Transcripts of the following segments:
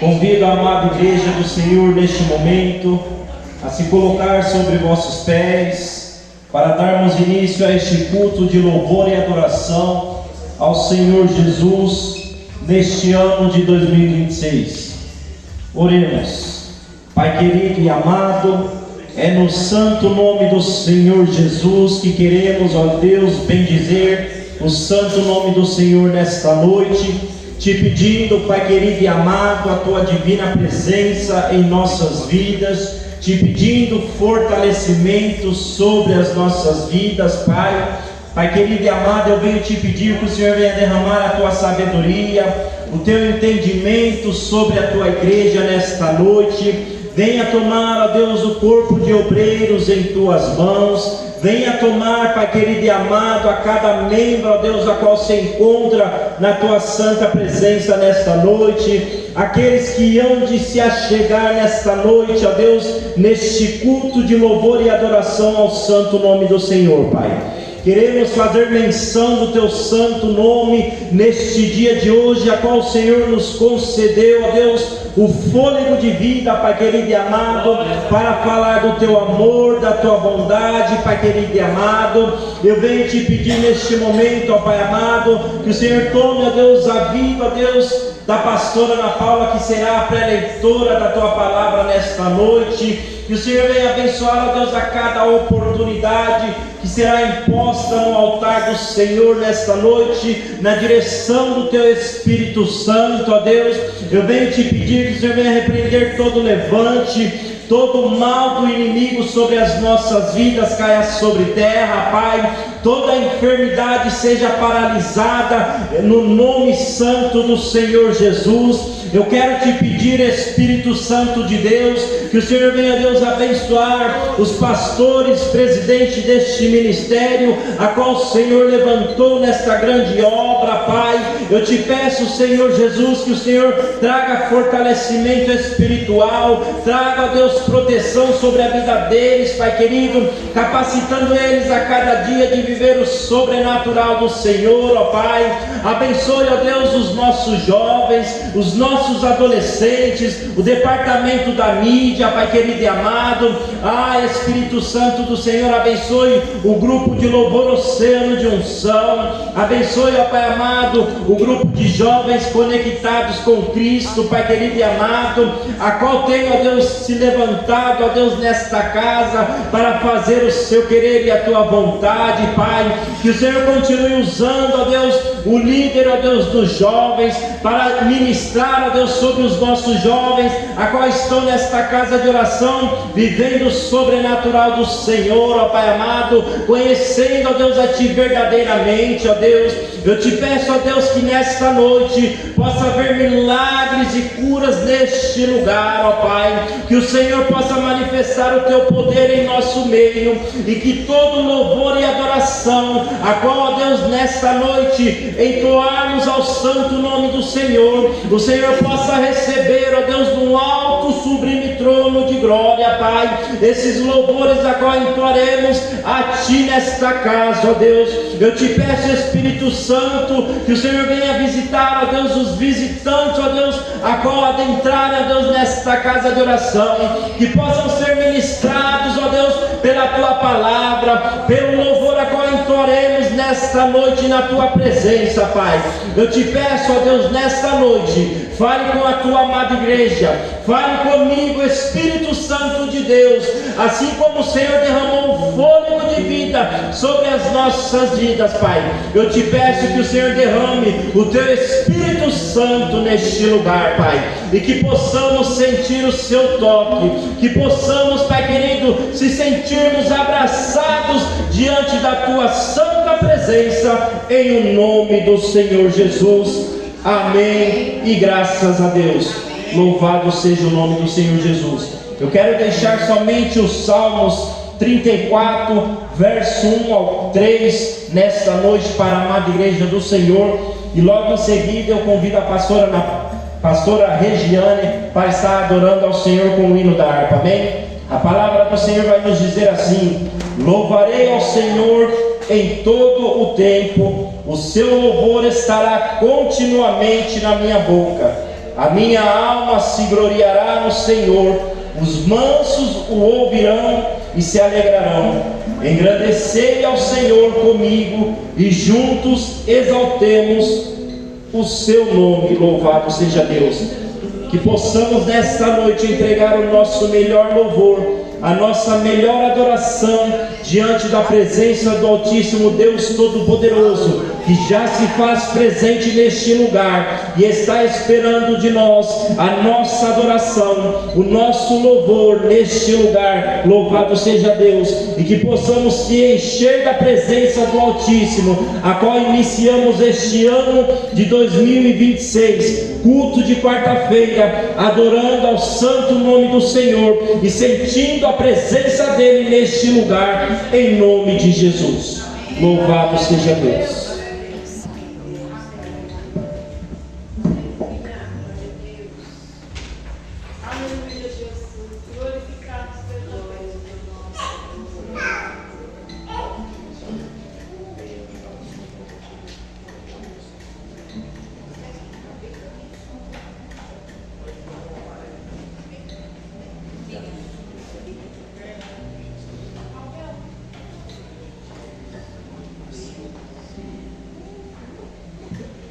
Convido a amada igreja do Senhor neste momento a se colocar sobre vossos pés para darmos início a este culto de louvor e adoração ao Senhor Jesus neste ano de 2026. Oremos. Pai querido e amado, é no santo nome do Senhor Jesus que queremos, ó Deus, bendizer o santo nome do Senhor nesta noite, te pedindo, Pai querido e amado, a Tua divina presença em nossas vidas, te pedindo fortalecimento sobre as nossas vidas, Pai. Pai querido e amado, eu venho te pedir que o Senhor venha derramar a Tua sabedoria, o Teu entendimento sobre a Tua igreja nesta noite. Venha tomar, ó Deus, o corpo de obreiros em Tuas mãos. Venha tomar, Pai querido e amado, a cada membro, ó Deus, a qual se encontra na Tua santa presença nesta noite. Aqueles que hão de se achegar nesta noite, ó Deus, neste culto de louvor e adoração ao santo nome do Senhor, Pai. Queremos fazer menção do Teu santo nome neste dia de hoje, a qual o Senhor nos concedeu, ó Deus, o fôlego de vida, Pai querido e amado, para falar do Teu amor, da Tua bondade, Pai querido e amado. Eu venho te pedir neste momento, ó Pai amado, que o Senhor tome, ó Deus, a vida, ó Deus, da pastora Ana Paula, que será a pré-leitora da Tua palavra nesta noite. Que o Senhor venha abençoar, ó Deus, a cada oportunidade que será imposta no altar do Senhor nesta noite, na direção do Teu Espírito Santo, ó Deus. Eu venho te pedir que o Senhor venha repreender todo levante, todo mal do inimigo sobre as nossas vidas caia sobre terra, Pai. Toda enfermidade seja paralisada no nome santo do Senhor Jesus. Eu quero te pedir, Espírito Santo de Deus, que o Senhor venha, Deus, abençoar os pastores, presidente deste ministério, a qual o Senhor levantou nesta grande obra, Pai. Eu te peço, Senhor Jesus, que o Senhor traga fortalecimento espiritual, traga, Deus, proteção sobre a vida deles, Pai querido, capacitando eles a cada dia de viver o sobrenatural do Senhor, ó Pai. Abençoe, ó Deus, os nossos jovens, os nossos adolescentes, o departamento da mídia, Pai querido e amado. Espírito Santo do Senhor, abençoe o grupo de louvor Oceano de Unção. Abençoe, ó Pai amado, o grupo de jovens conectados com Cristo, Pai querido e amado, a qual tem, ó Deus, se levantado, ó Deus, nesta casa para fazer o seu querer e a Tua vontade, Pai. Que o Senhor continue usando, ó Deus, o líder, ó Deus, dos jovens para ministrar, ó Deus, sobre os nossos jovens, a qual estão nesta casa de oração, vivendo o sobrenatural do Senhor, ó Pai amado, conhecendo, ó Deus, a Ti verdadeiramente, ó Deus. Eu te peço, ó Deus, que nesta noite possa haver milagres e curas neste lugar, ó Pai. Que o Senhor possa manifestar o Teu poder em nosso meio, e que todo louvor e adoração, a qual, ó Deus, nesta noite entoarmos ao santo nome do Senhor, o Senhor possa receber, ó Deus, num alto sublime trono de glória, Pai, esses louvores a qual entoaremos a Ti nesta casa, ó Deus. Eu te peço, Espírito Santo, que o Senhor venha visitar, ó Deus, os visitantes, ó Deus, a qual adentrarem, ó Deus, nesta casa de oração, que possam ser ministrados, ó Deus, pela Tua palavra, pelo louvor a qual entoaremos nesta noite na Tua presença, Pai. Eu te peço, ó Deus, nesta noite, fale com a Tua amada igreja, fale comigo, Espírito Santo de Deus, assim como o Senhor derramou um fôlego de vida sobre as nossas vidas, Pai. Eu te peço que o Senhor derrame o Teu Espírito Santo neste lugar, Pai, e que possamos sentir o Seu toque, que possamos, Pai querido, se sentirmos abraçados diante da Tua santa presença, em o nome do Senhor Jesus. Amém e graças a Deus. Louvado seja o nome do Senhor Jesus. Eu quero deixar somente os Salmos 34, verso 1 ao 3 nesta noite para a amada igreja do Senhor, e logo em seguida eu convido a pastora Regiane para estar adorando ao Senhor com o hino da harpa. Amém? A palavra do Senhor vai nos dizer assim: louvarei ao Senhor em todo o tempo, o seu louvor estará continuamente na minha boca. A minha alma se gloriará no Senhor, os mansos o ouvirão e se alegrarão. Engrandecei ao Senhor comigo e juntos exaltemos o seu nome. Louvado seja Deus. Que possamos nesta noite entregar o nosso melhor louvor, a nossa melhor adoração diante da presença do Altíssimo Deus Todo-Poderoso, que já se faz presente neste lugar e está esperando de nós a nossa adoração, o nosso louvor neste lugar. Louvado seja Deus, e que possamos se encher da presença do Altíssimo, a qual iniciamos este ano de 2026, culto de quarta-feira, adorando ao santo nome do Senhor e sentindo a presença dele neste lugar, em nome de Jesus. Louvado seja Deus.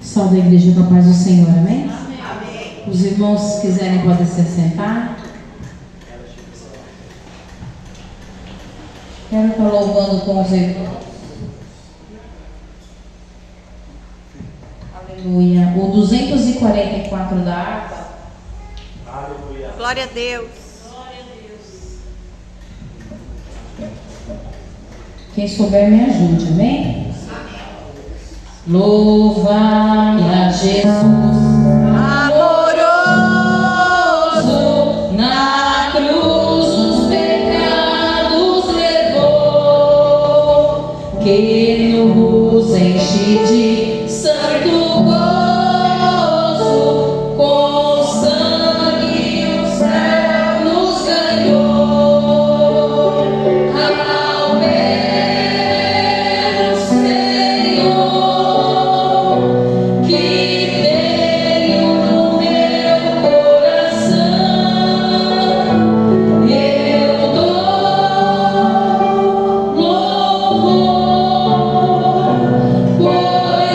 Salve a igreja com a paz do Senhor, amém? Amém. Os irmãos, se quiserem, podem se assentar. Quero estar louvando com os irmãos. Aleluia. O 244 da harpa. Aleluia. Glória a Deus. Quem souber, me ajude, amém? Louva a Jesus, amoroso, na cruz os pecados levou, que nos enche de santo gozo, com sangue o céu nos ganhou. Ao meu Senhor, que tenho no meu coração, eu dou louvor, pois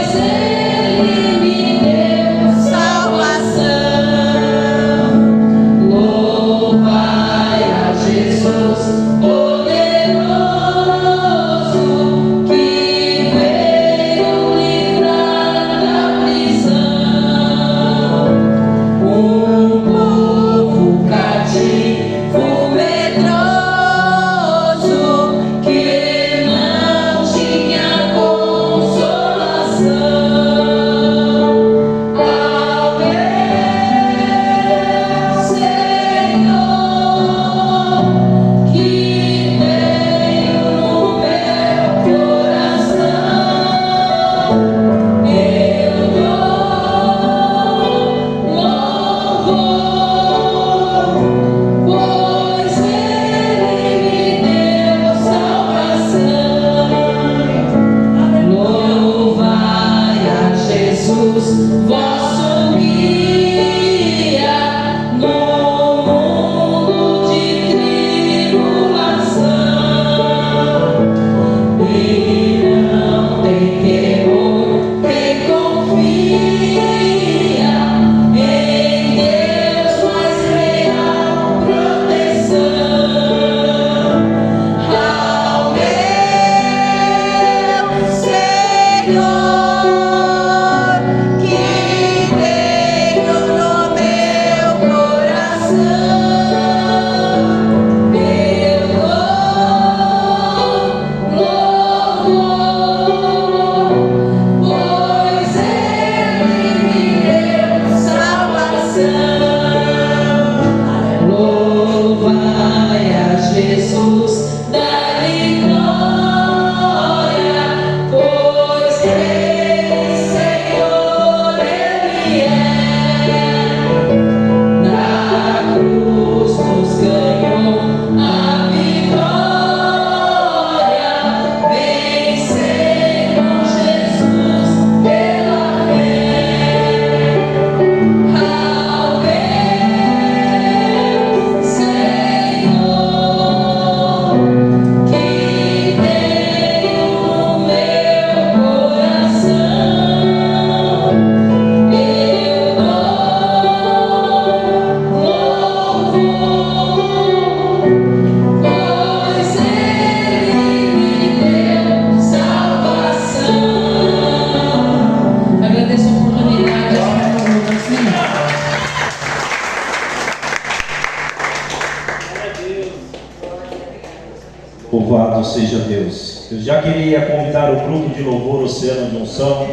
Louvado seja Deus. Eu já queria convidar o grupo de louvor Oceano de Unção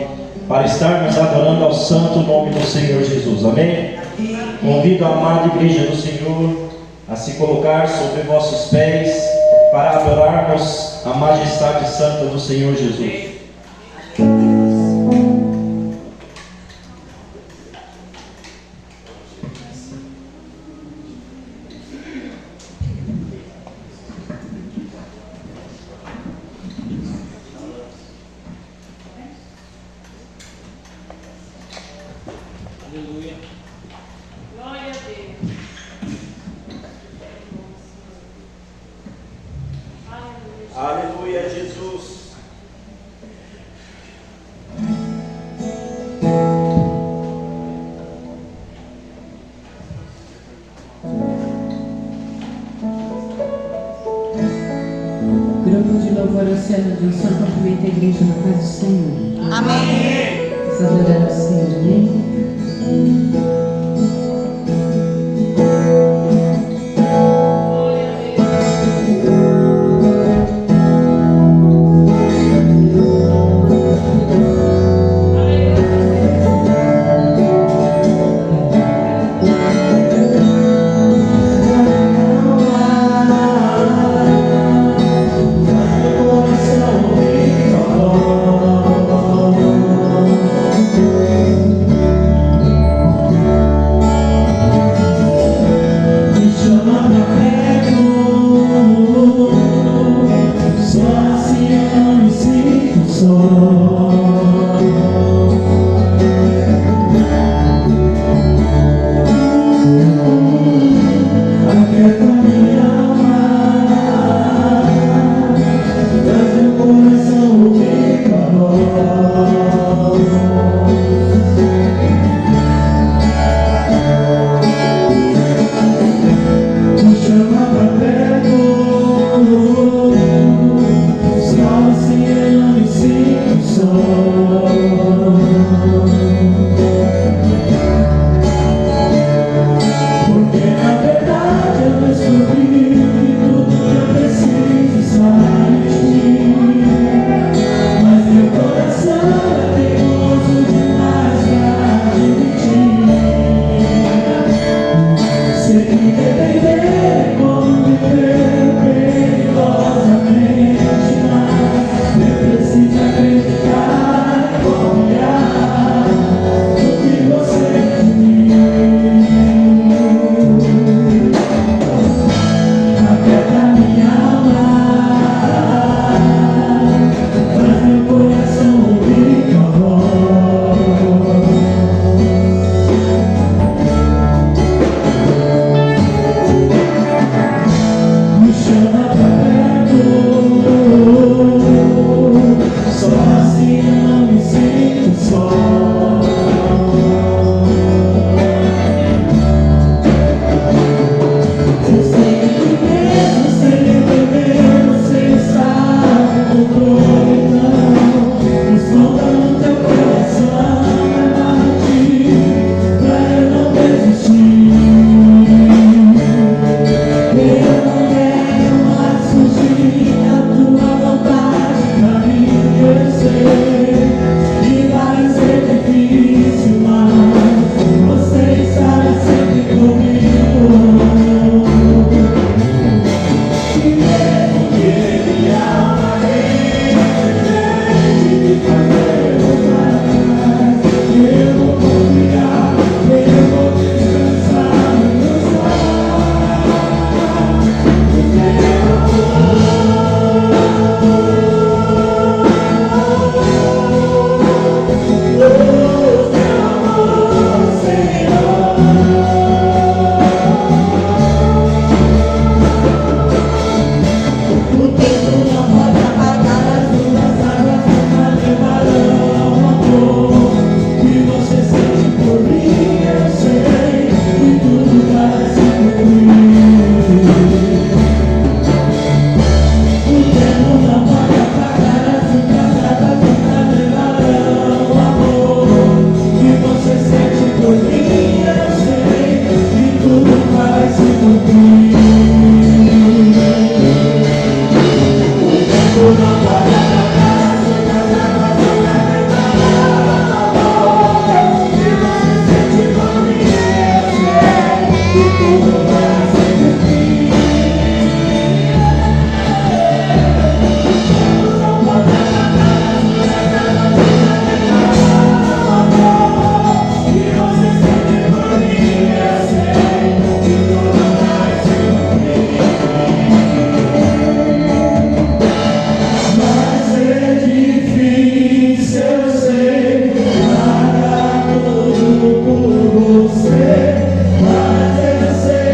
para estarmos adorando ao santo nome do Senhor Jesus. Amém? Convido a amada igreja do Senhor a se colocar sobre vossos pés para adorarmos a majestade santa do Senhor Jesus. Aleluia, Jesus. Grupo de louvor Oceano de Unção, cumprimenta a igreja na paz do Senhor. Amém. Vamos adorar ao Senhor, amém? Você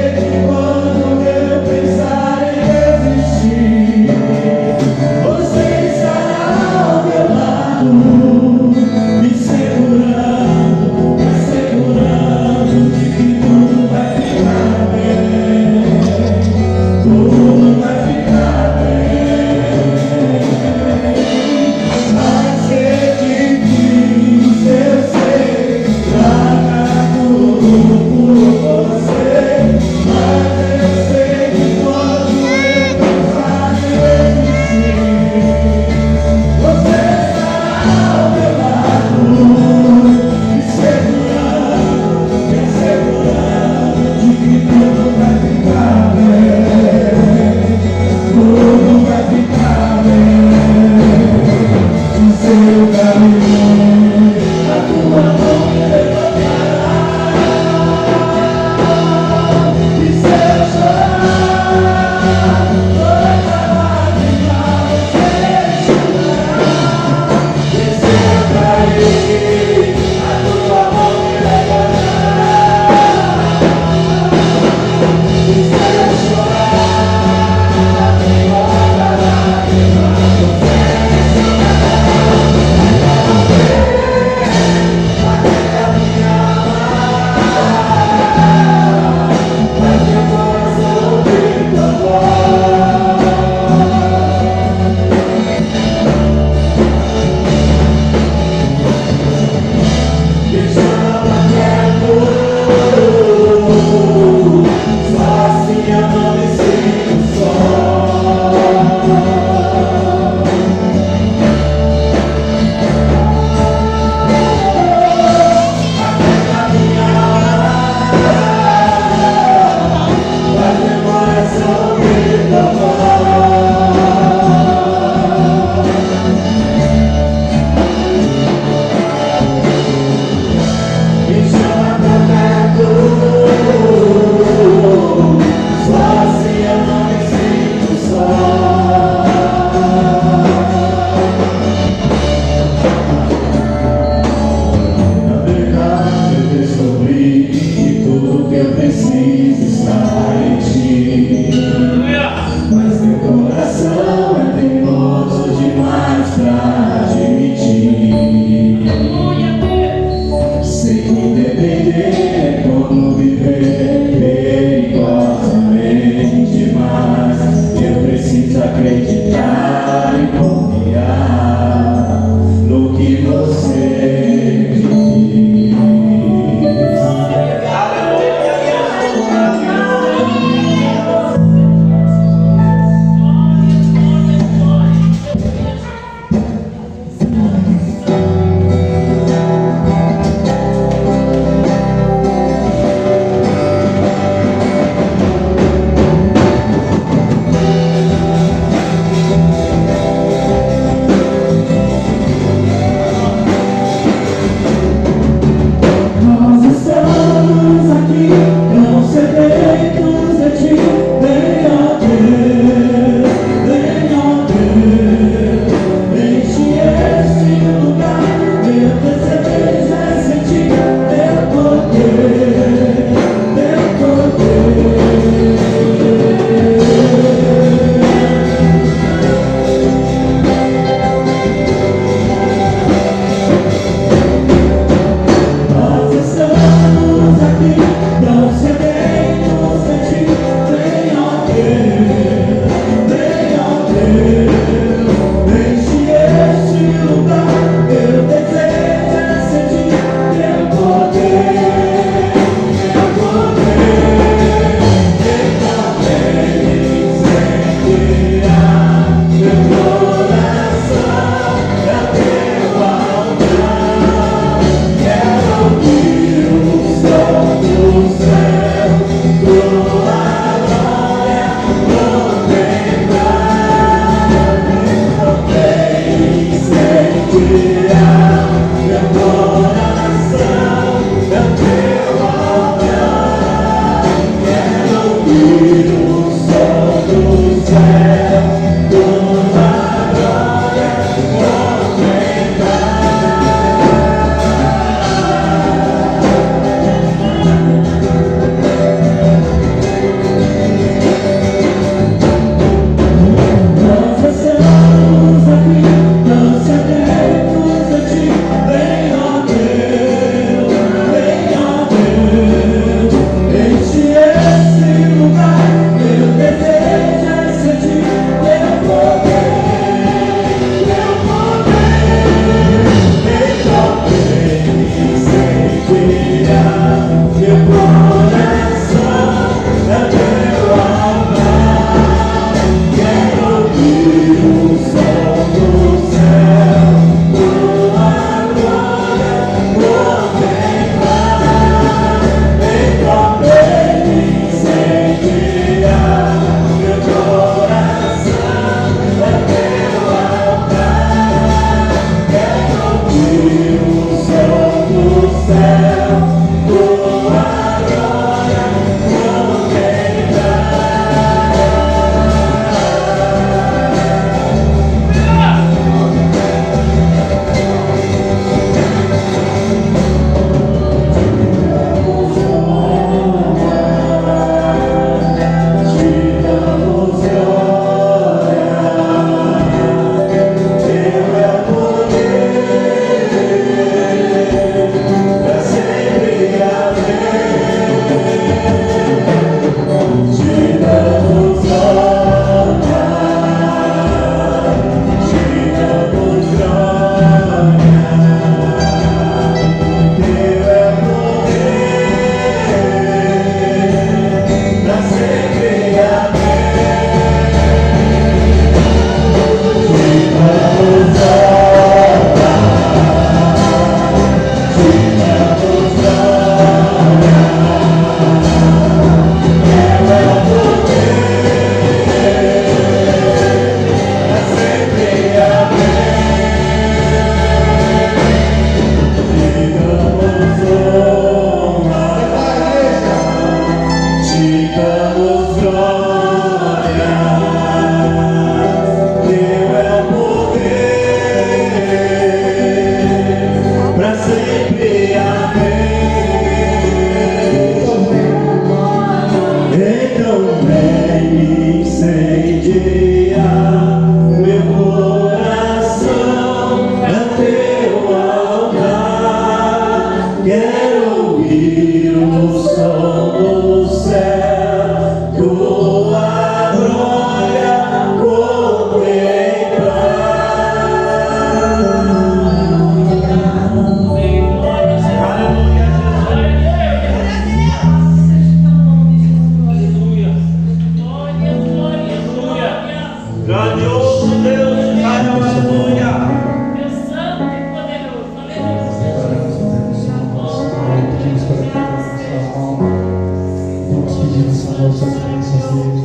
Senhor, suas bênçãos, Deus,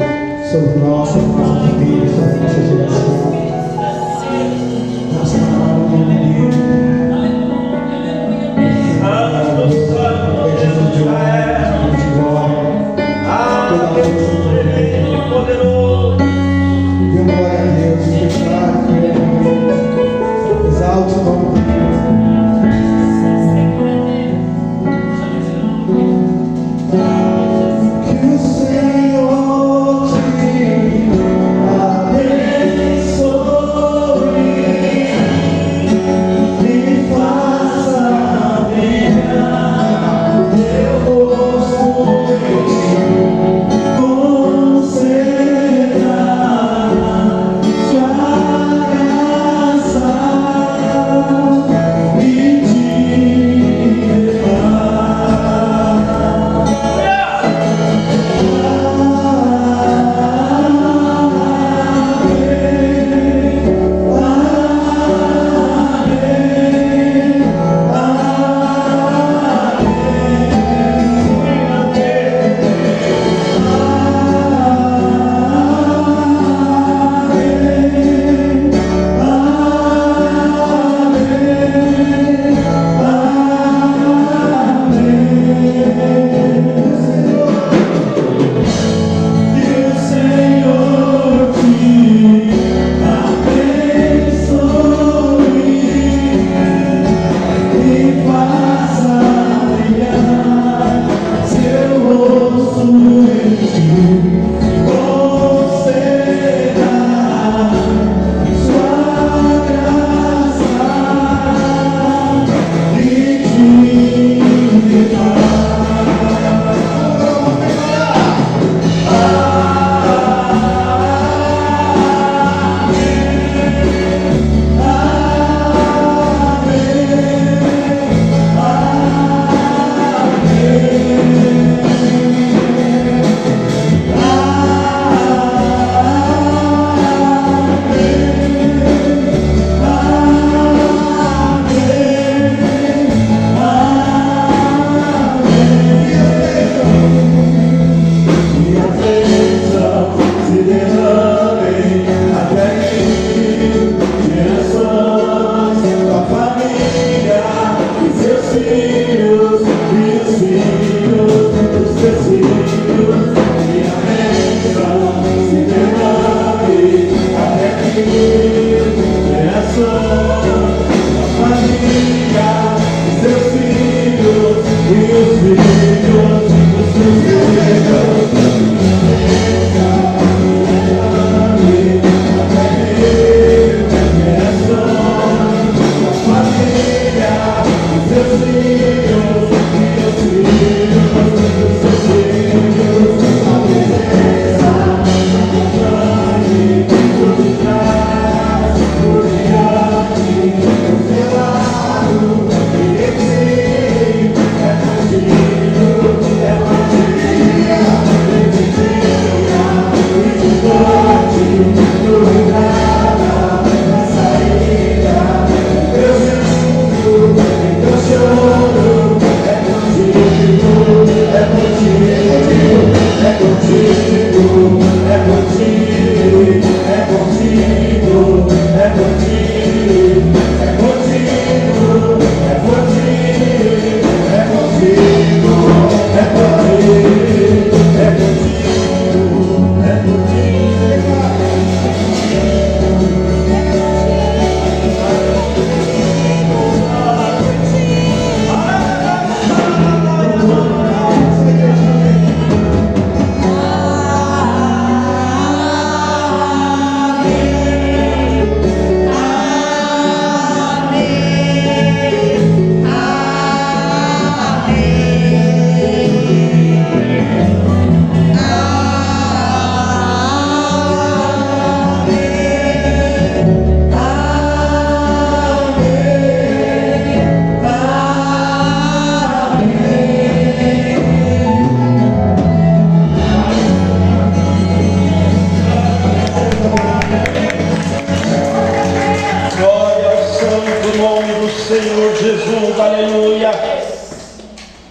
sobre nós, sobre nossa família, sobre nossa geração. Nossa palavra no nome de Deus. Jesus de honra, de glória. Toda a honra, poderoso. dê glória a Deus, declare que Ele é bom. Exalte o nome de Deus. Que o Senhor te abençoe e faça brilhar o teu rosto em ti, conceda sua graça e te levar.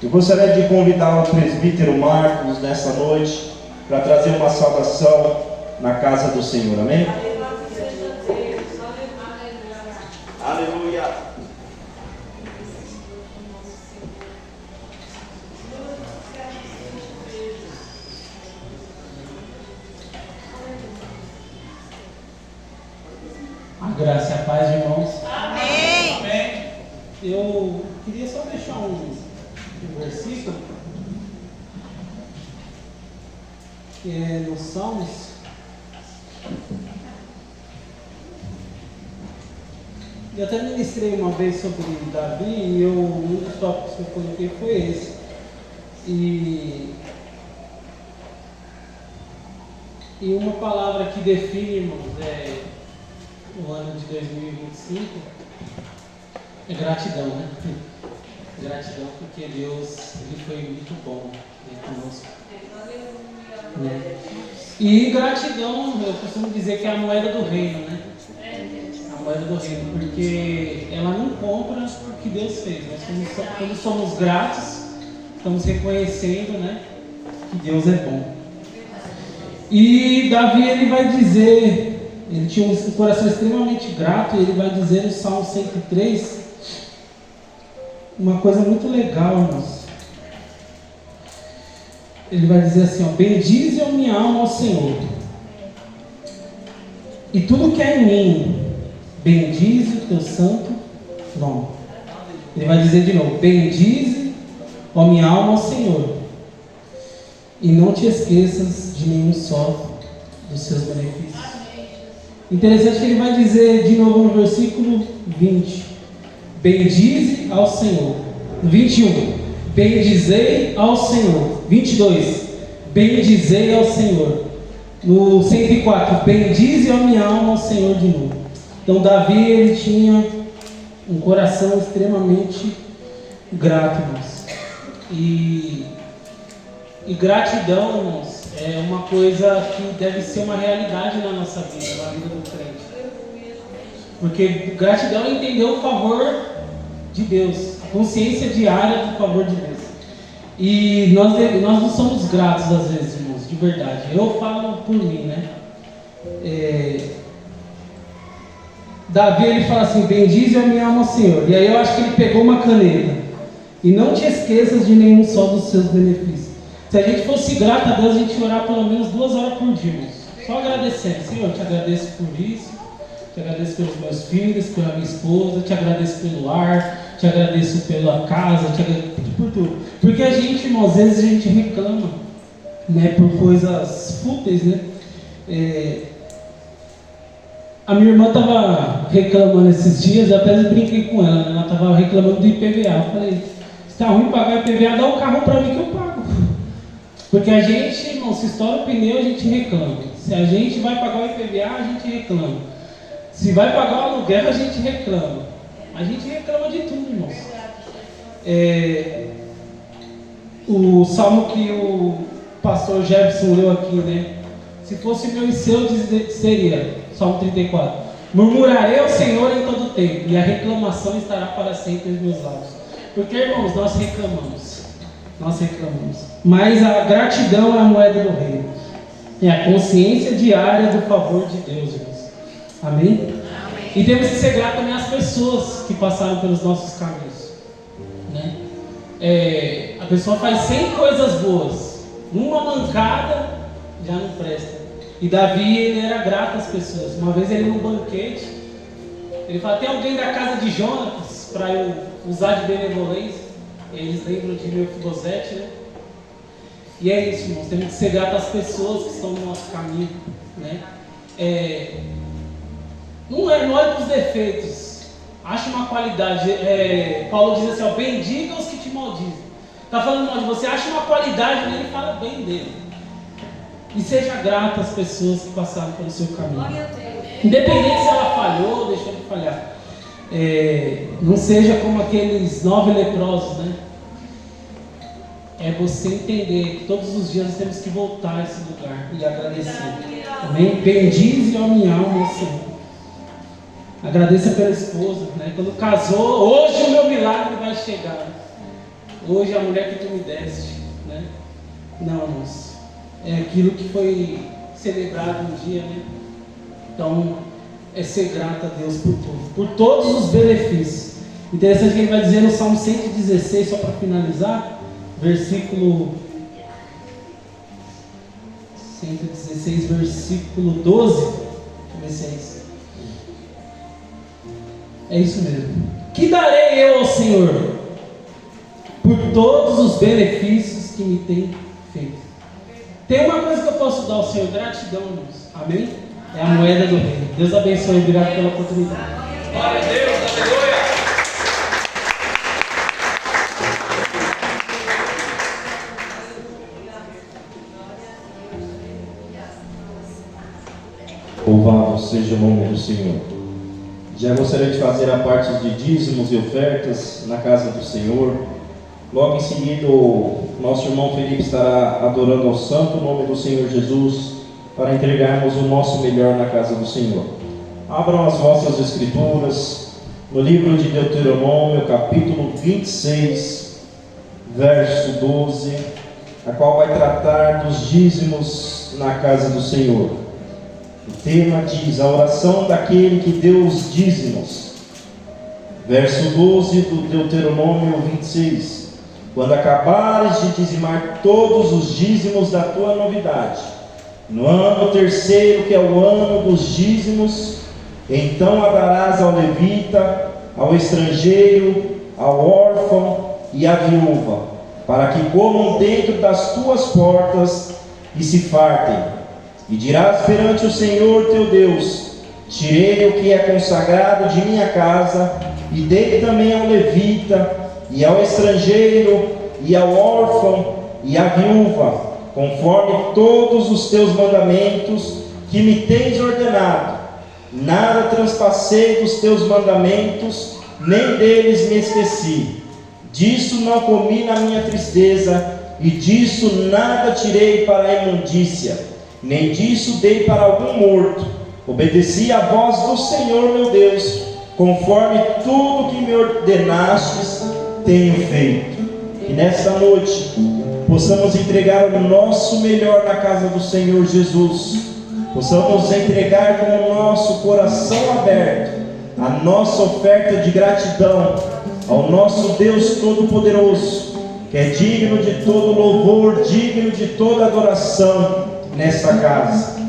Eu gostaria de convidar o presbítero Marcos nessa noite para trazer uma saudação na casa do Senhor, amém? Aleluia! A graça e a paz, irmãos. Amém. Eu queria só deixar um versículo que é nos Salmos. Eu até ministrei uma vez sobre Davi e um dos tópicos que eu coloquei foi esse. E uma palavra que define, irmãos, o ano de 2025 é gratidão, né? Gratidão porque Deus ele foi muito bom, né, conosco. Né? E gratidão, eu costumo dizer que é a moeda do reino, né? A moeda do reino, porque ela não compra o que Deus fez. Quando somos gratos, estamos reconhecendo, né, que Deus é bom. E Davi ele vai dizer, ele tinha um coração extremamente grato, e ele vai dizer no Salmo 103 uma coisa muito legal, irmãos. Ele vai dizer assim, ó: bendize a minha alma ao Senhor, e tudo que é em mim, bendize o teu santo nome. Ele vai dizer de novo: bendize a minha alma ao Senhor, e não te esqueças de nenhum só dos seus benefícios. Interessante que ele vai dizer de novo no versículo 20: bendize ao Senhor. No 21, bendizei ao Senhor. 22, bendizei ao Senhor. No 104, bendize a minha alma ao Senhor de novo. Então Davi ele tinha um coração extremamente grato, irmãos. E gratidão, irmãos, é uma coisa que deve ser uma realidade na nossa vida, na vida do crente. Porque gratidão é entender o favor de Deus, a consciência diária do favor de Deus. E nós não somos gratos às vezes, irmãos, de verdade. Eu falo por mim, né? Davi ele fala assim: bendize a minha alma, Senhor. E aí eu acho que ele pegou uma caneta: e não te esqueças de nenhum só dos seus benefícios. Se a gente fosse grato a Deus, a gente ia orar pelo menos 2 horas por dia, irmãos. Só agradecendo: Senhor, eu te agradeço por isso, te agradeço pelos meus filhos, pela minha esposa, te agradeço pelo lar, te agradeço pela casa, te agradeço por tudo. Porque a gente, irmão, às vezes a gente reclama, né, por coisas fúteis, né? A minha irmã estava reclamando esses dias, eu até brinquei com ela, né? Ela estava reclamando do IPVA. Eu falei: se está ruim pagar IPVA, dá o carro para mim que eu pago. Porque a gente, irmão, se estoura o pneu, a gente reclama. Se a gente vai pagar o IPVA, a gente reclama. Se vai pagar o aluguel, a gente reclama. A gente reclama de tudo, irmãos. O salmo que o pastor Jefferson leu aqui, né? Se fosse meu e seu, seria Salmo 34: murmurarei ao Senhor em todo o tempo, e a reclamação estará para sempre nos meus lábios. Porque, irmãos, nós reclamamos. Mas a gratidão é a moeda do reino. É a consciência diária do favor de Deus, irmãos. Amém? E temos que ser gratos também às pessoas que passaram pelos nossos caminhos, né? A pessoa faz 100 coisas boas, uma mancada já não presta. E Davi, ele era grato às pessoas. Uma vez ele num banquete, ele fala: tem alguém da casa de Jonatas para eu usar de benevolência? Eles lembram de Mefibosete, né? E é isso, irmãos, temos que ser grato às pessoas que estão no nosso caminho, né? Não é dos defeitos. Acha uma qualidade. Paulo diz assim: ó, bendiga os que te maldizem. Está falando mal de você, acha uma qualidade nele e fala bem dele. E seja grato às pessoas que passaram pelo seu caminho. Independente se ela falhou ou deixou de falhar. Não seja como aqueles 9 leprosos, né? É você entender que todos os dias nós temos que voltar a esse lugar e agradecer. Amém? Bendize a minha alma, Senhor. Agradeça pela esposa, né? Quando casou, hoje o meu milagre vai chegar. hoje a mulher que tu me deste, né? Não, irmãos. É aquilo que foi celebrado um dia, né? Então, é ser grato a Deus por tudo, por todos os benefícios. Interessante que ele vai dizer no Salmo 116, só para finalizar, versículo 116, versículo 12. Deixa eu ver se é isso. É isso mesmo. Que darei eu ao Senhor por todos os benefícios que me tem feito? Tem uma coisa que eu posso dar ao Senhor: gratidão, irmãos. Amém? É a moeda do reino. Deus abençoe. Obrigado pela oportunidade. Glória a Deus, aleluia. Louvado seja o nome do Senhor. Já gostaria de fazer a parte de dízimos e ofertas na casa do Senhor. Logo em seguida, o nosso irmão Felipe estará adorando ao santo nome do Senhor Jesus para entregarmos o nosso melhor na casa do Senhor. Abram as vossas escrituras no livro de Deuteronômio, capítulo 26, verso 12, a qual vai tratar dos dízimos na casa do Senhor. O tema diz: a oração daquele que deu os dízimos. Verso 12 do Deuteronômio 26. Quando acabares de dizimar todos os dízimos da tua novidade, no ano terceiro, que é o ano dos dízimos, então a darás ao levita, ao estrangeiro, ao órfão e à viúva, para que comam dentro das tuas portas e se fartem. E dirás perante o Senhor teu Deus: tirei o que é consagrado de minha casa, e dei também ao levita, e ao estrangeiro, e ao órfão, e à viúva, conforme todos os teus mandamentos que me tens ordenado. Nada transpassei dos teus mandamentos, nem deles me esqueci. Disso não comi na minha tristeza, e disso nada tirei para a imundícia, nem disso dei para algum morto. Obedeci à voz do Senhor meu Deus, conforme tudo que me ordenastes tenho feito. E nesta noite possamos entregar o nosso melhor na casa do Senhor Jesus. Possamos entregar com o nosso coração aberto a nossa oferta de gratidão ao nosso Deus Todo-Poderoso, que é digno de todo louvor, digno de toda adoração nesta casa.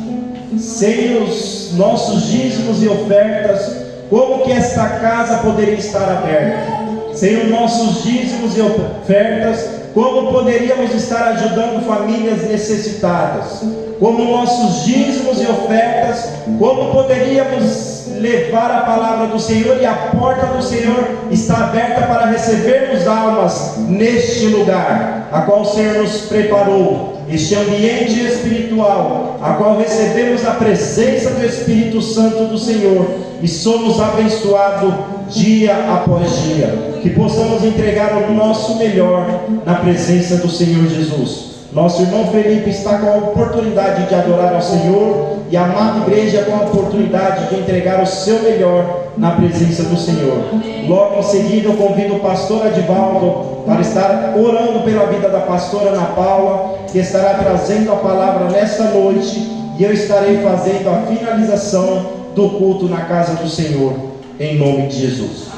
Sem os nossos dízimos e ofertas, como que esta casa poderia estar aberta? Sem os nossos dízimos e ofertas, como poderíamos estar ajudando famílias necessitadas? Como nossos dízimos e ofertas, como poderíamos levar a palavra do Senhor, e a porta do Senhor está aberta para recebermos almas neste lugar, a qual o Senhor nos preparou, este ambiente espiritual, a qual recebemos a presença do Espírito Santo do Senhor, e somos abençoados dia após dia. Que possamos entregar o nosso melhor na presença do Senhor Jesus. Nosso irmão Felipe está com a oportunidade de adorar ao Senhor, e a amada igreja com a oportunidade de entregar o seu melhor na presença do Senhor. Logo em seguida eu convido o pastor Adivaldo para estar orando pela vida da pastora Ana Paula, que estará trazendo a palavra nesta noite, e eu estarei fazendo a finalização do culto na casa do Senhor, em nome de Jesus.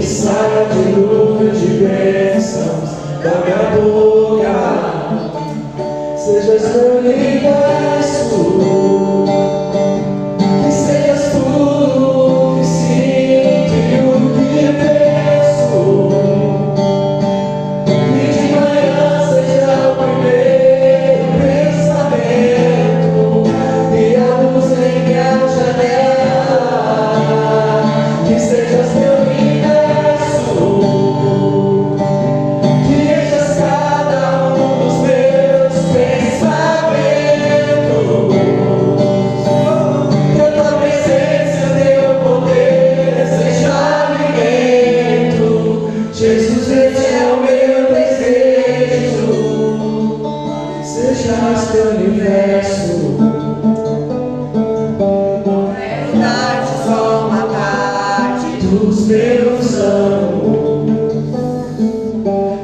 Saia de nuvem de bênçãos da minha boca. geraste o universo. Quero dar-te só uma parte Dos meus anos,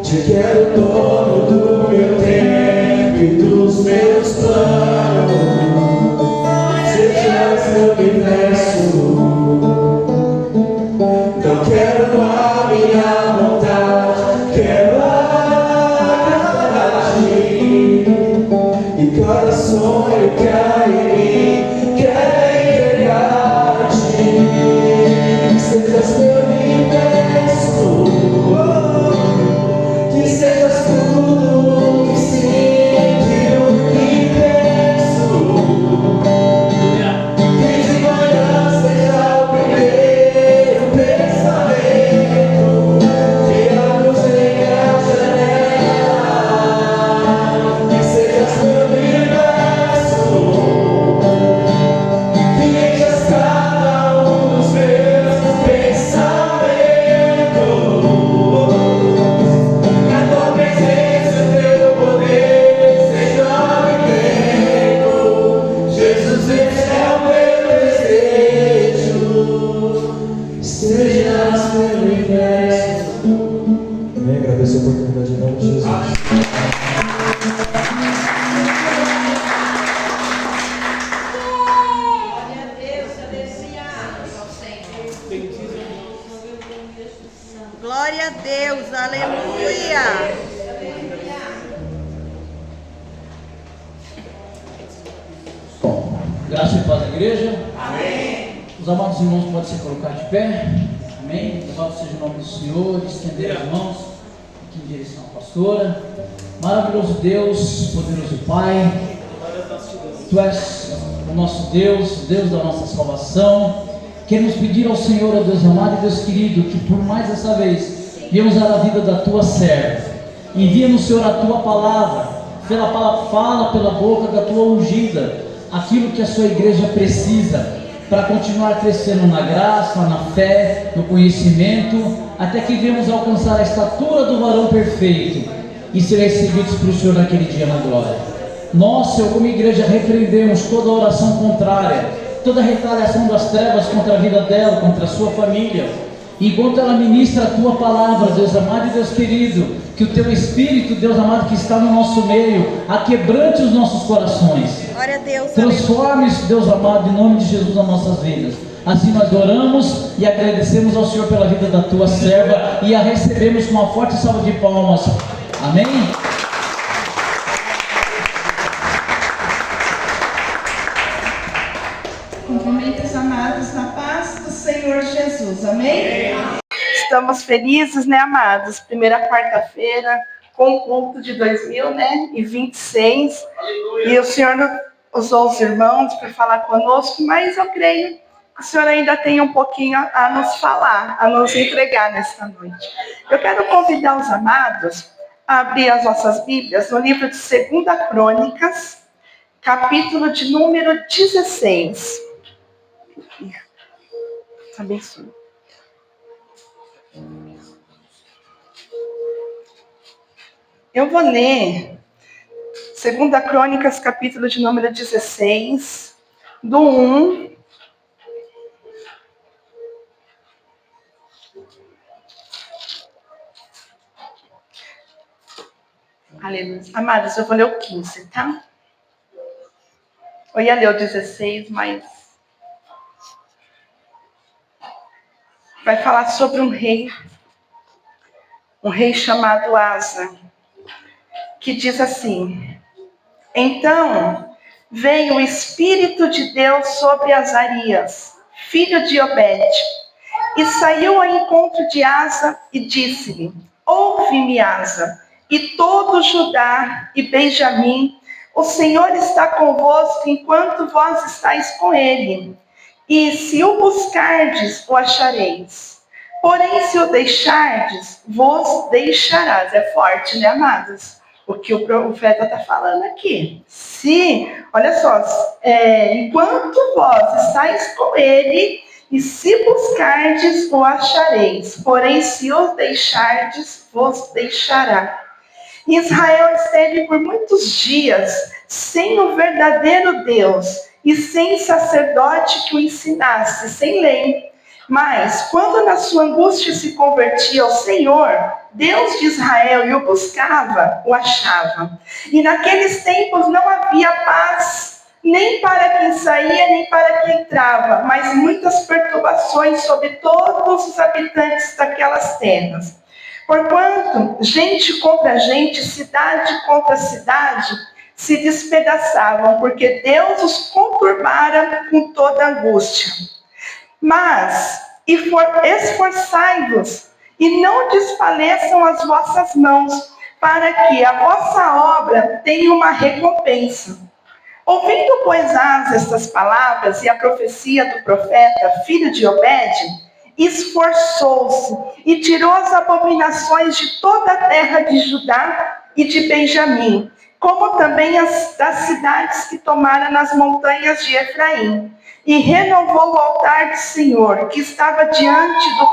te quero dono do meu tempo e dos meus planos. Sejas meu universo, não quero a minha vontade, quero agradar-te. E cada sonho que há em mim quer entregar-te. Sejas meu universo, que sejas tudo que sinto e penso. Que de manhã seja o primeiro pensamento que anuncia a janela. Que sejas meu universo, que enchas cada dos meus pensamentos. Que a tua presença e teu poder sejam vivendo. Jesus, esse é o meu desejo. Sejas meu universo. Amém. Agradeço a oportunidade em nome de Jesus. Glória a Deus, aleluia. Glória a Deus, aleluia. Graça e paz da igreja. Amém. Os amados irmãos podem se colocar de pé. Amém. Louvado seja o nome do Senhor. Estender as mãos aqui em direção à pastora. Maravilhoso Deus, poderoso Pai. Tu és o nosso Deus, o Deus da nossa salvação. Queremos pedir ao Senhor, ó Deus amado e Deus querido, que por mais essa vez venha usar a vida da tua serva. Envia-nos, Senhor, a tua palavra. Fala pela boca da tua ungida aquilo que a sua igreja precisa para continuar crescendo na graça, na fé, no conhecimento, até que venhamos alcançar a estatura do varão perfeito e ser recebidos por o Senhor naquele dia na glória. Nós, Senhor, como igreja, repreendemos toda oração contrária, toda retaliação das trevas contra a vida dela, contra a sua família. Enquanto ela ministra a tua palavra, Deus amado e Deus querido, que o teu Espírito, Deus amado, que está no nosso meio, aquebrante os nossos corações. Glória a Deus. Transforme-se, Deus amado, em nome de Jesus, nas nossas vidas. Assim nós oramos e agradecemos ao Senhor pela vida da tua serva e a recebemos com uma forte salva de palmas. Amém? Cumprimento os amados na paz do Senhor Jesus, amém? Estamos felizes, né, amados? Primeira quarta-feira, com o culto de 2026. E o Senhor usou os irmãos para falar conosco, mas eu creio que o Senhor ainda tem um pouquinho a nos falar, a nos entregar nesta noite. Eu quero convidar os amados a abrir as nossas Bíblias no livro de 2 Crônicas, capítulo de número 16. Abençoe. Eu vou ler 2 Crônicas, capítulo de número 16, do 1 Aleluia. Amados, eu vou ler o 15, tá? Eu ia ler o 16, mas vai falar sobre um rei chamado Asa, que diz assim: Então veio o Espírito de Deus sobre Azarias, filho de Obed, e saiu ao encontro de Asa e disse-lhe: Ouve-me, Asa, e todo Judá e Benjamim, o Senhor está convosco enquanto vós estáis com ele. E se o buscardes, o achareis. Porém, se o deixardes, vos deixarás. É forte, né, amados? O que o profeta está falando aqui. Olha só, enquanto vós estáis com ele, e se buscardes, o achareis. Porém, se o deixardes, vos deixará. Israel esteve por muitos dias sem o verdadeiro Deus e sem sacerdote que o ensinasse, sem lei. Mas, quando na sua angústia se convertia ao Senhor, Deus de Israel, e o buscava, o achava. E naqueles tempos não havia paz, nem para quem saía, nem para quem entrava, mas muitas perturbações sobre todos os habitantes daquelas terras. Porquanto, gente contra gente, cidade contra cidade, se despedaçavam, porque Deus os conturbara com toda angústia. Mas, esforçai-vos, e não desfaleçam as vossas mãos, para que a vossa obra tenha uma recompensa. Ouvindo, pois, Asa estas palavras e a profecia do profeta, filho de Obed, esforçou-se e tirou as abominações de toda a terra de Judá e de Benjamim, como também as das cidades que tomara nas montanhas de Efraim, e renovou o altar do Senhor, que estava diante do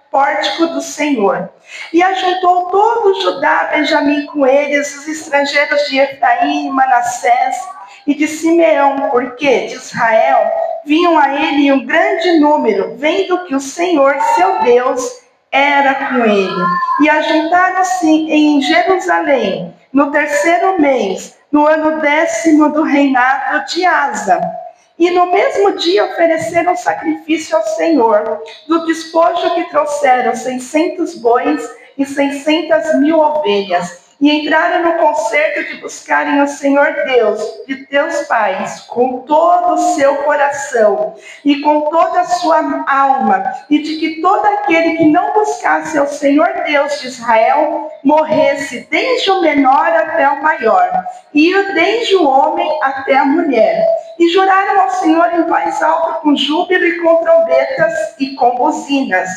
pórtico do Senhor. E ajuntou todo Judá, Benjamim com eles, os estrangeiros de Efraim, Manassés e de Simeão, porque de Israel vinham a ele um grande número, vendo que o Senhor, seu Deus, era com ele. E ajuntaram-se em Jerusalém, no 3º mês, no ano 10º do reinado de Asa. E no mesmo dia ofereceram sacrifício ao Senhor. Do despojo que trouxeram 600 bois e 600.000 ovelhas. E entraram no concerto de buscarem o Senhor Deus, de teus pais, com todo o seu coração e com toda a sua alma, e de que todo aquele que não buscasse ao Senhor Deus de Israel, morresse desde o menor até o maior, e desde o homem até a mulher. E juraram ao Senhor em voz alta, com júbilo e com trombetas e com buzinas.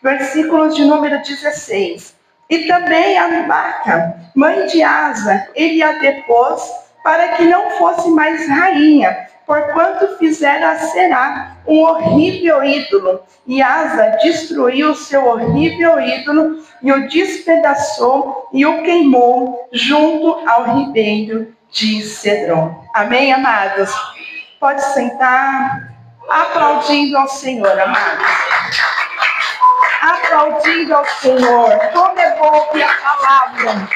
Versículos de número 16. E também a Maaca, mãe de Asa, ele a depôs, para que não fosse mais rainha, porquanto fizera a Será um horrível ídolo. E Asa destruiu o seu horrível ídolo, e o despedaçou, e o queimou junto ao ribeiro de Cedron. Amém, amados? Pode sentar, aplaudindo ao Senhor, amados. Aplaudindo ao Senhor. Como é bom ouvir a palavra.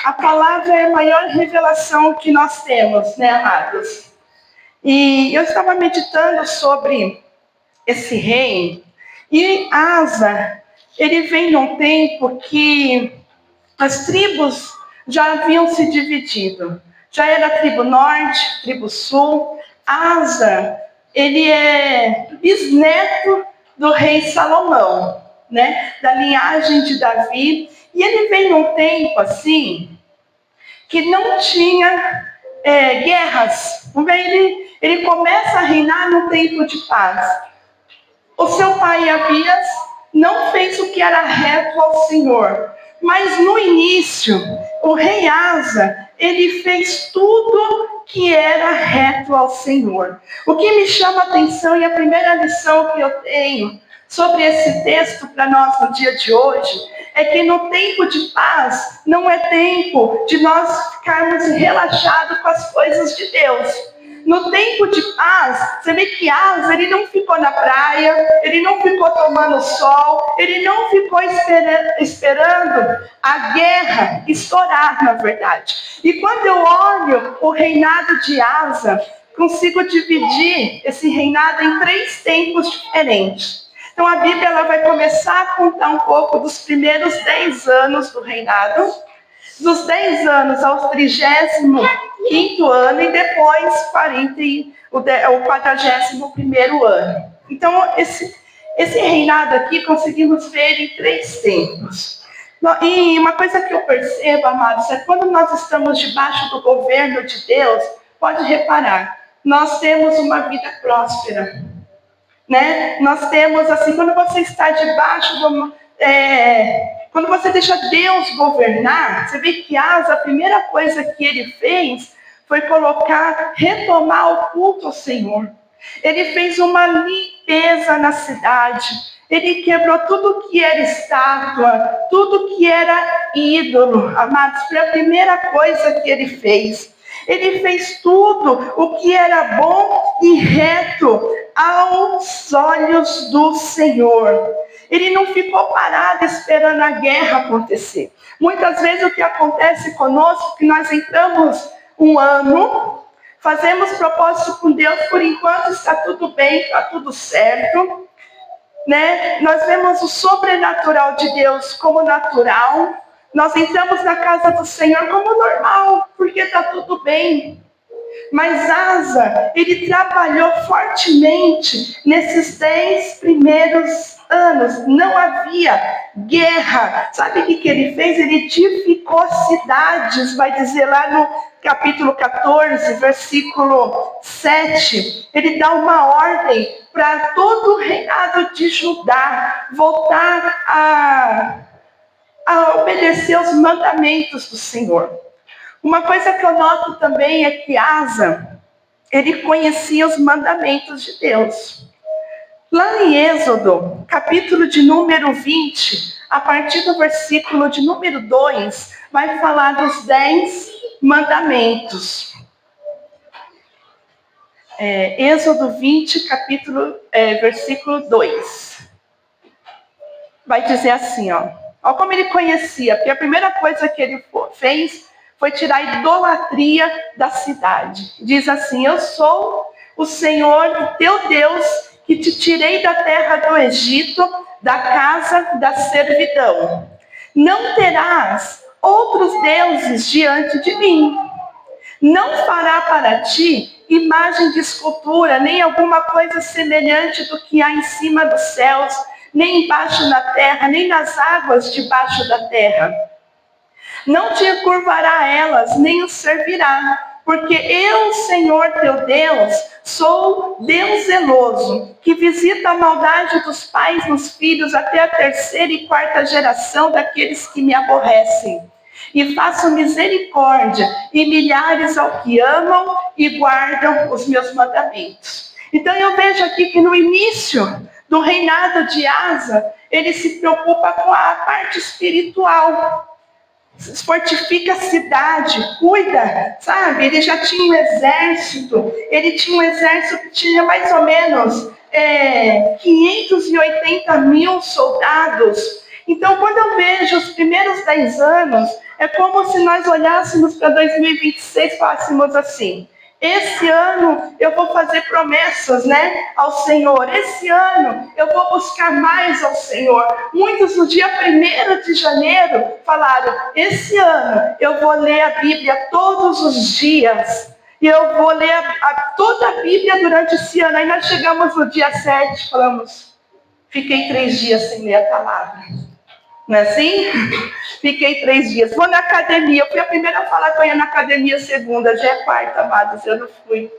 A palavra é a maior revelação que nós temos, né, amados? E eu estava meditando sobre esse rei. E Asa, ele vem num tempo que as tribos já haviam se dividido. Já era a tribo norte, tribo sul. Asa, ele é bisneto do rei Salomão, né? Da linhagem de Davi. E ele vem num tempo assim, que não tinha guerras. Ele começa a reinar num tempo de paz. O seu pai Abias não fez o que era reto ao Senhor. Mas no início, o rei Asa, ele fez tudo que era reto ao Senhor. O que me chama a atenção e a primeira lição que eu tenho sobre esse texto para nós no dia de hoje é que no tempo de paz não é tempo de nós ficarmos relaxados com as coisas de Deus. No tempo de paz, você vê que Asa, ele não ficou na praia, ele não ficou tomando sol, ele não ficou esperando a guerra estourar, na verdade. E quando eu olho o reinado de Asa, consigo dividir esse reinado em 3 tempos diferentes. Então a Bíblia ela vai começar a contar um pouco dos primeiros 10 anos do reinado, dos 10 anos ao 35º ano e depois o 41º ano. Então, esse reinado aqui conseguimos ver em 3 tempos. E uma coisa que eu percebo, amados, é quando nós estamos debaixo do governo de Deus, pode reparar, nós temos uma vida próspera. Né? Nós temos, assim, quando você está debaixo quando você deixa Deus governar, você vê que Asa, a primeira coisa que ele fez foi retomar o culto ao Senhor. Ele fez uma limpeza na cidade. Ele quebrou tudo que era estátua, tudo que era ídolo, amados. Foi a primeira coisa que ele fez. Ele fez tudo o que era bom e reto aos olhos do Senhor. Ele não ficou parado esperando a guerra acontecer. Muitas vezes o que acontece conosco é que nós entramos um ano, fazemos propósito com Deus, por enquanto está tudo bem, está tudo certo, né? Nós vemos o sobrenatural de Deus como natural, nós entramos na casa do Senhor como normal, porque está tudo bem. Mas Asa, ele trabalhou fortemente nesses 10 primeiros anos. Não havia guerra. Sabe o que ele fez? Ele edificou cidades, vai dizer lá no capítulo 14, versículo 7. Ele dá uma ordem para todo o reinado de Judá voltar a obedecer os mandamentos do Senhor. Uma coisa que eu noto também é que Asa, ele conhecia os mandamentos de Deus. Lá em Êxodo, capítulo de número 20, a partir do versículo de número 2, vai falar dos 10 mandamentos. Êxodo 20, versículo 2. Vai dizer assim, ó como ele conhecia, porque a primeira coisa que ele fez foi tirar a idolatria da cidade. Diz assim: eu sou o Senhor, o teu Deus, que te tirei da terra do Egito, da casa da servidão. Não terás outros deuses diante de mim. Não fará para ti imagem de escultura, nem alguma coisa semelhante do que há em cima dos céus, nem embaixo na terra, nem nas águas debaixo da terra. Não te curvará a elas, nem os servirá, porque eu, Senhor teu Deus, sou Deus zeloso, que visita a maldade dos pais nos filhos até a 3ª e 4ª geração daqueles que me aborrecem. E faço misericórdia e milhares ao que amam e guardam os meus mandamentos. Então eu vejo aqui que no início do reinado de Asa, ele se preocupa com a parte espiritual. Fortifica a cidade, cuida, sabe? Ele já tinha um exército, ele tinha um exército que tinha mais ou menos 580 mil soldados. Então, quando eu vejo os primeiros 10 anos, é como se nós olhássemos para 2026 e falássemos assim: esse ano eu vou fazer promessas, ao Senhor. Esse ano eu vou buscar mais ao Senhor. Muitos no dia 1º de janeiro falaram: esse ano eu vou ler a Bíblia todos os dias. E eu vou ler toda a Bíblia durante esse ano. Aí nós chegamos no dia 7, falamos: fiquei 3 dias sem ler a palavra. Não é assim? Fiquei 3 dias. Vou na academia. Eu fui a primeira a falar que eu ia na academia segunda. Já é quarta, amados. Eu não fui.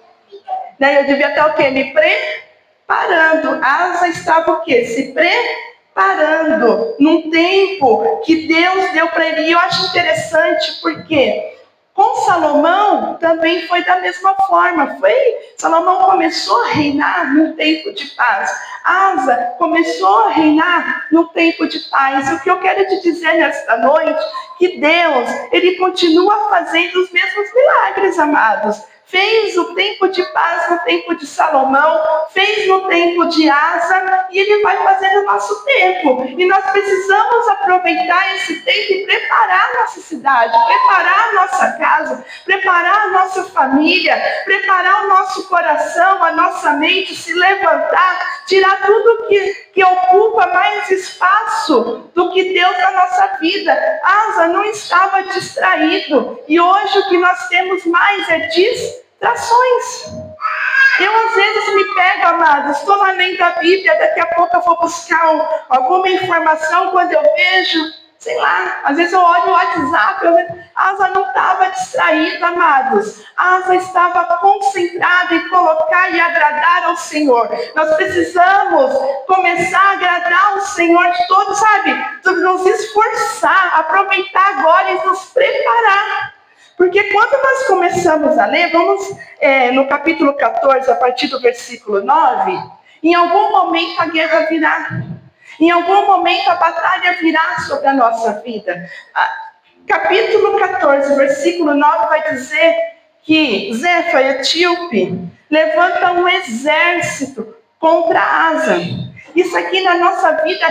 Eu devia estar o quê? Me preparando. Asa estava o quê? Se preparando. Num tempo que Deus deu para ele. E eu acho interessante porque com Salomão também foi da mesma forma. Salomão começou a reinar num tempo de paz. Asa começou a reinar no tempo de paz. E o que eu quero te dizer nesta noite, que Deus, ele continua fazendo os mesmos milagres, amados. Fez o tempo de paz no tempo de Salomão, fez no tempo de Asa, e ele vai fazer no nosso tempo. E nós precisamos aproveitar esse tempo e preparar a nossa cidade, preparar a nossa casa, preparar a nossa família, preparar o nosso coração, a nossa mente, se levantar, tirar tudo que ocupa mais espaço do que Deus na nossa vida. Asa não estava distraído, e hoje o que nós temos mais é distrações. Eu às vezes me pego, amados, estou lá lendo a Bíblia, daqui a pouco eu vou buscar alguma informação, quando eu vejo, sei lá, às vezes eu olho o WhatsApp, Asa não estava distraída, amados. Asa estava concentrada em colocar e agradar ao Senhor. Nós precisamos começar a agradar ao Senhor de todos, sabe? Nos esforçar, aproveitar agora e nos preparar. Porque quando nós começamos a ler, vamos no capítulo 14, a partir do versículo 9, em algum momento a guerra virá. Em algum momento a batalha virá sobre a nossa vida. Capítulo 14, versículo 9 vai dizer que Zefa, etíope, levanta um exército contra Asa. Isso aqui na nossa vida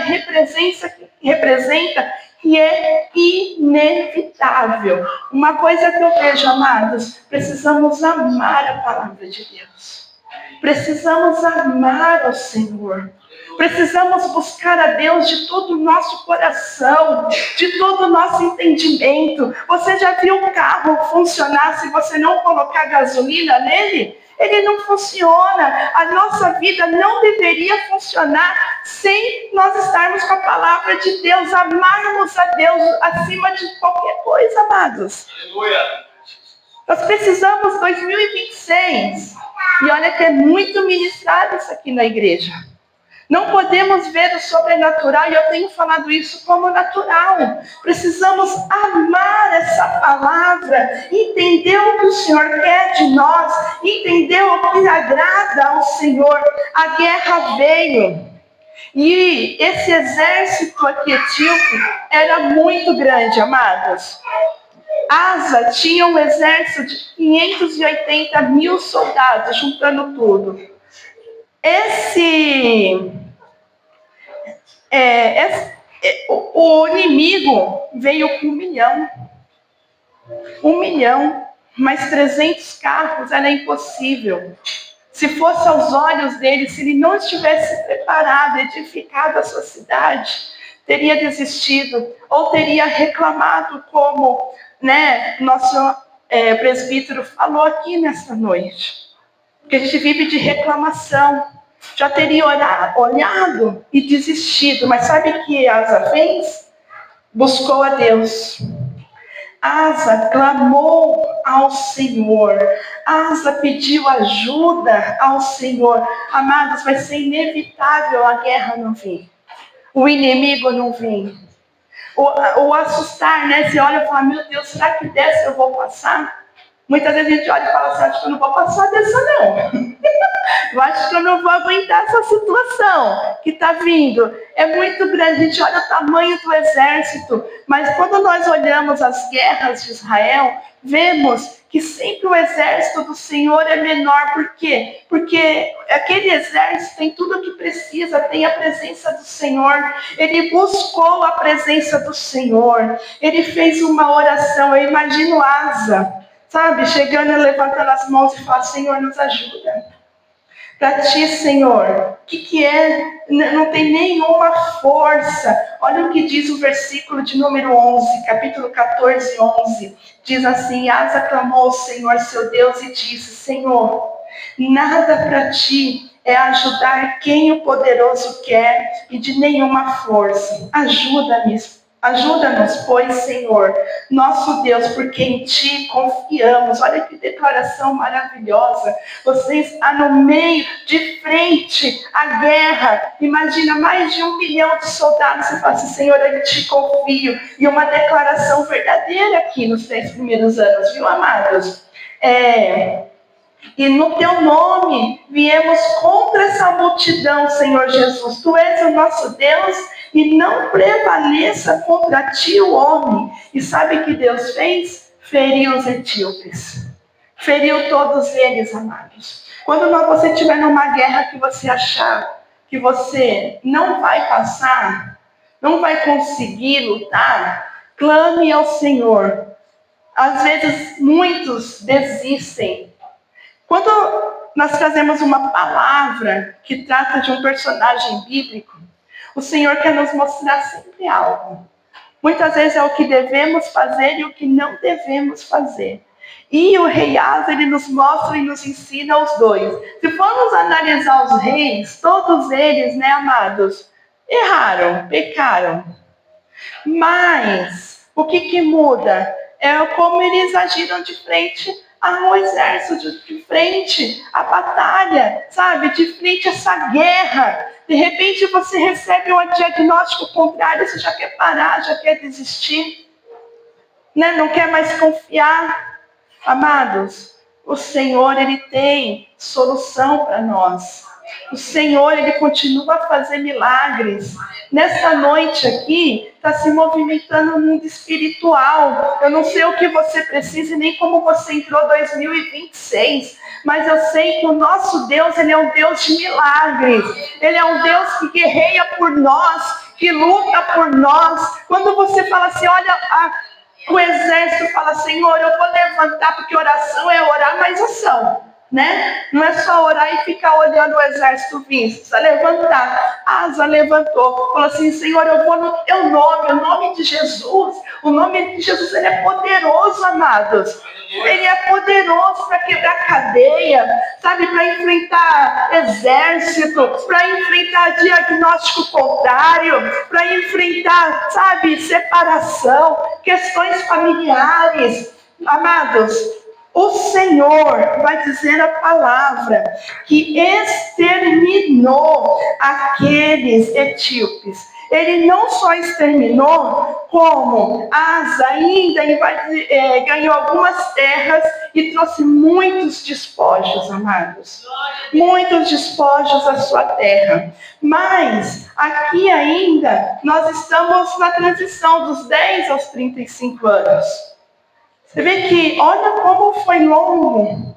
representa que é inevitável. Uma coisa que eu vejo, amados, precisamos amar a palavra de Deus. Precisamos amar o Senhor. Precisamos buscar a Deus de todo o nosso coração, de todo o nosso entendimento. Você já viu um carro funcionar se você não colocar gasolina nele? Ele não funciona. A nossa vida não deveria funcionar sem nós estarmos com a palavra de Deus, amarmos a Deus acima de qualquer coisa, amados. Aleluia. Nós precisamos 2026. E olha que é muito ministrado isso aqui na igreja. Não podemos ver o sobrenatural, e eu tenho falado isso como natural. Precisamos amar essa palavra, entender o que o Senhor quer de nós, entender o que agrada ao Senhor. A guerra veio, e esse exército aqui etíope era muito grande, amados. Asa tinha um exército de 580 mil soldados, juntando tudo. O inimigo veio com 1 milhão. 1 milhão, mais 300 carros, era impossível. Se fosse aos olhos dele, se ele não estivesse preparado, edificado a sua cidade, teria desistido, ou teria reclamado, como nosso presbítero falou aqui nesta noite. Porque a gente vive de reclamação. Já teria olhado e desistido. Mas sabe o que Asa fez? Buscou a Deus. Asa clamou ao Senhor. Asa pediu ajuda ao Senhor. Amados, vai ser inevitável a guerra não vir. O inimigo não vir. O assustar, Você olha e fala, meu Deus, será que dessa eu vou passar? Muitas vezes a gente olha e fala assim, acho que eu não vou passar dessa não. Eu acho que eu não vou aguentar essa situação que está vindo. É muito grande, a gente olha o tamanho do exército, mas quando nós olhamos as guerras de Israel, vemos que sempre o exército do Senhor é menor. Por quê? Porque aquele exército tem tudo o que precisa, tem a presença do Senhor. Ele buscou a presença do Senhor. Ele fez uma oração. Eu imagino Asa, chegando e levantando as mãos e falando, Senhor, nos ajuda. Para ti, Senhor, o que é? Não tem nenhuma força. Olha o que diz o versículo de número 11, capítulo 14, 11. Diz assim, Asa clamou ao Senhor, seu Deus, e disse, Senhor, nada para ti é ajudar quem o poderoso quer e de nenhuma força. Ajuda-nos, pois, Senhor, nosso Deus, porque em Ti confiamos. Olha que declaração maravilhosa. Você está no meio, de frente à guerra. Imagina mais de 1 milhão de soldados. Você fala assim, Senhor, eu Te confio. E uma declaração verdadeira aqui nos 10 primeiros anos, viu, amados? E no Teu nome viemos contra essa multidão, Senhor Jesus. Tu és o nosso Deus e não prevaleça contra Ti o homem. E sabe o que Deus fez? Feriu os etíopes. Feriu todos eles, amados. Quando você estiver numa guerra que você achar que você não vai passar, não vai conseguir lutar, clame ao Senhor. Às vezes, muitos desistem. Quando nós trazemos uma palavra que trata de um personagem bíblico, o Senhor quer nos mostrar sempre algo. Muitas vezes é o que devemos fazer e o que não devemos fazer. E o rei Asa, ele nos mostra e nos ensina os dois. Se formos analisar os reis, todos eles, amados, erraram, pecaram. Mas o que muda é como eles agiram de frente ao exército, de frente à batalha, de frente a essa guerra. De repente você recebe um diagnóstico contrário, você já quer parar, já quer desistir, não quer mais confiar. Amados, o Senhor, Ele tem solução para nós. O Senhor, Ele continua a fazer milagres. Nessa noite aqui, está se movimentando no mundo espiritual. Eu não sei o que você precisa e nem como você entrou 2026, mas eu sei que o nosso Deus, Ele é um Deus de milagres. Ele é um Deus que guerreia por nós, que luta por nós. Quando você fala assim, olha, o exército fala, Senhor, eu vou levantar, porque oração é orar mais ação. Né? Não é só orar e ficar olhando o exército vir, precisa levantar. Asa levantou, falou assim, Senhor, eu vou no teu nome, o nome de Jesus. O nome de Jesus, ele é poderoso, amados. Ele é poderoso para quebrar cadeia, sabe, para enfrentar exército, para enfrentar diagnóstico contrário, para enfrentar, sabe, separação, questões familiares. Amados, o Senhor vai dizer a palavra que exterminou aqueles etíopes. Ele não só exterminou, como Asa ainda ganhou algumas terras e trouxe muitos despojos, amados. Muitos despojos à sua terra. Mas aqui ainda nós estamos na transição dos 10 aos 35 anos. Você vê que, olha como foi longo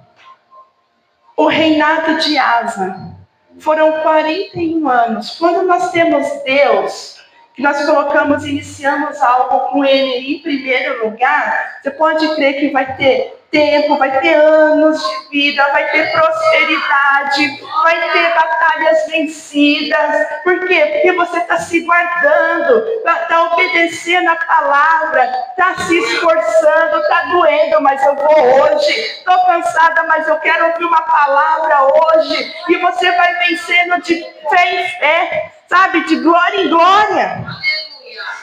o reinado de Asa. Foram 41 anos. Quando nós temos Deus, que nós colocamos, iniciamos algo com Ele em primeiro lugar, você pode crer que vai ter tempo, vai ter anos de vida, vai ter prosperidade, vai ter batalhas vencidas. Por quê? Porque você está se guardando, está obedecendo a palavra, está se esforçando, está doendo, mas eu vou hoje. Estou cansada, mas eu quero ouvir uma palavra hoje. E você vai vencendo de fé em fé, sabe? De glória em glória.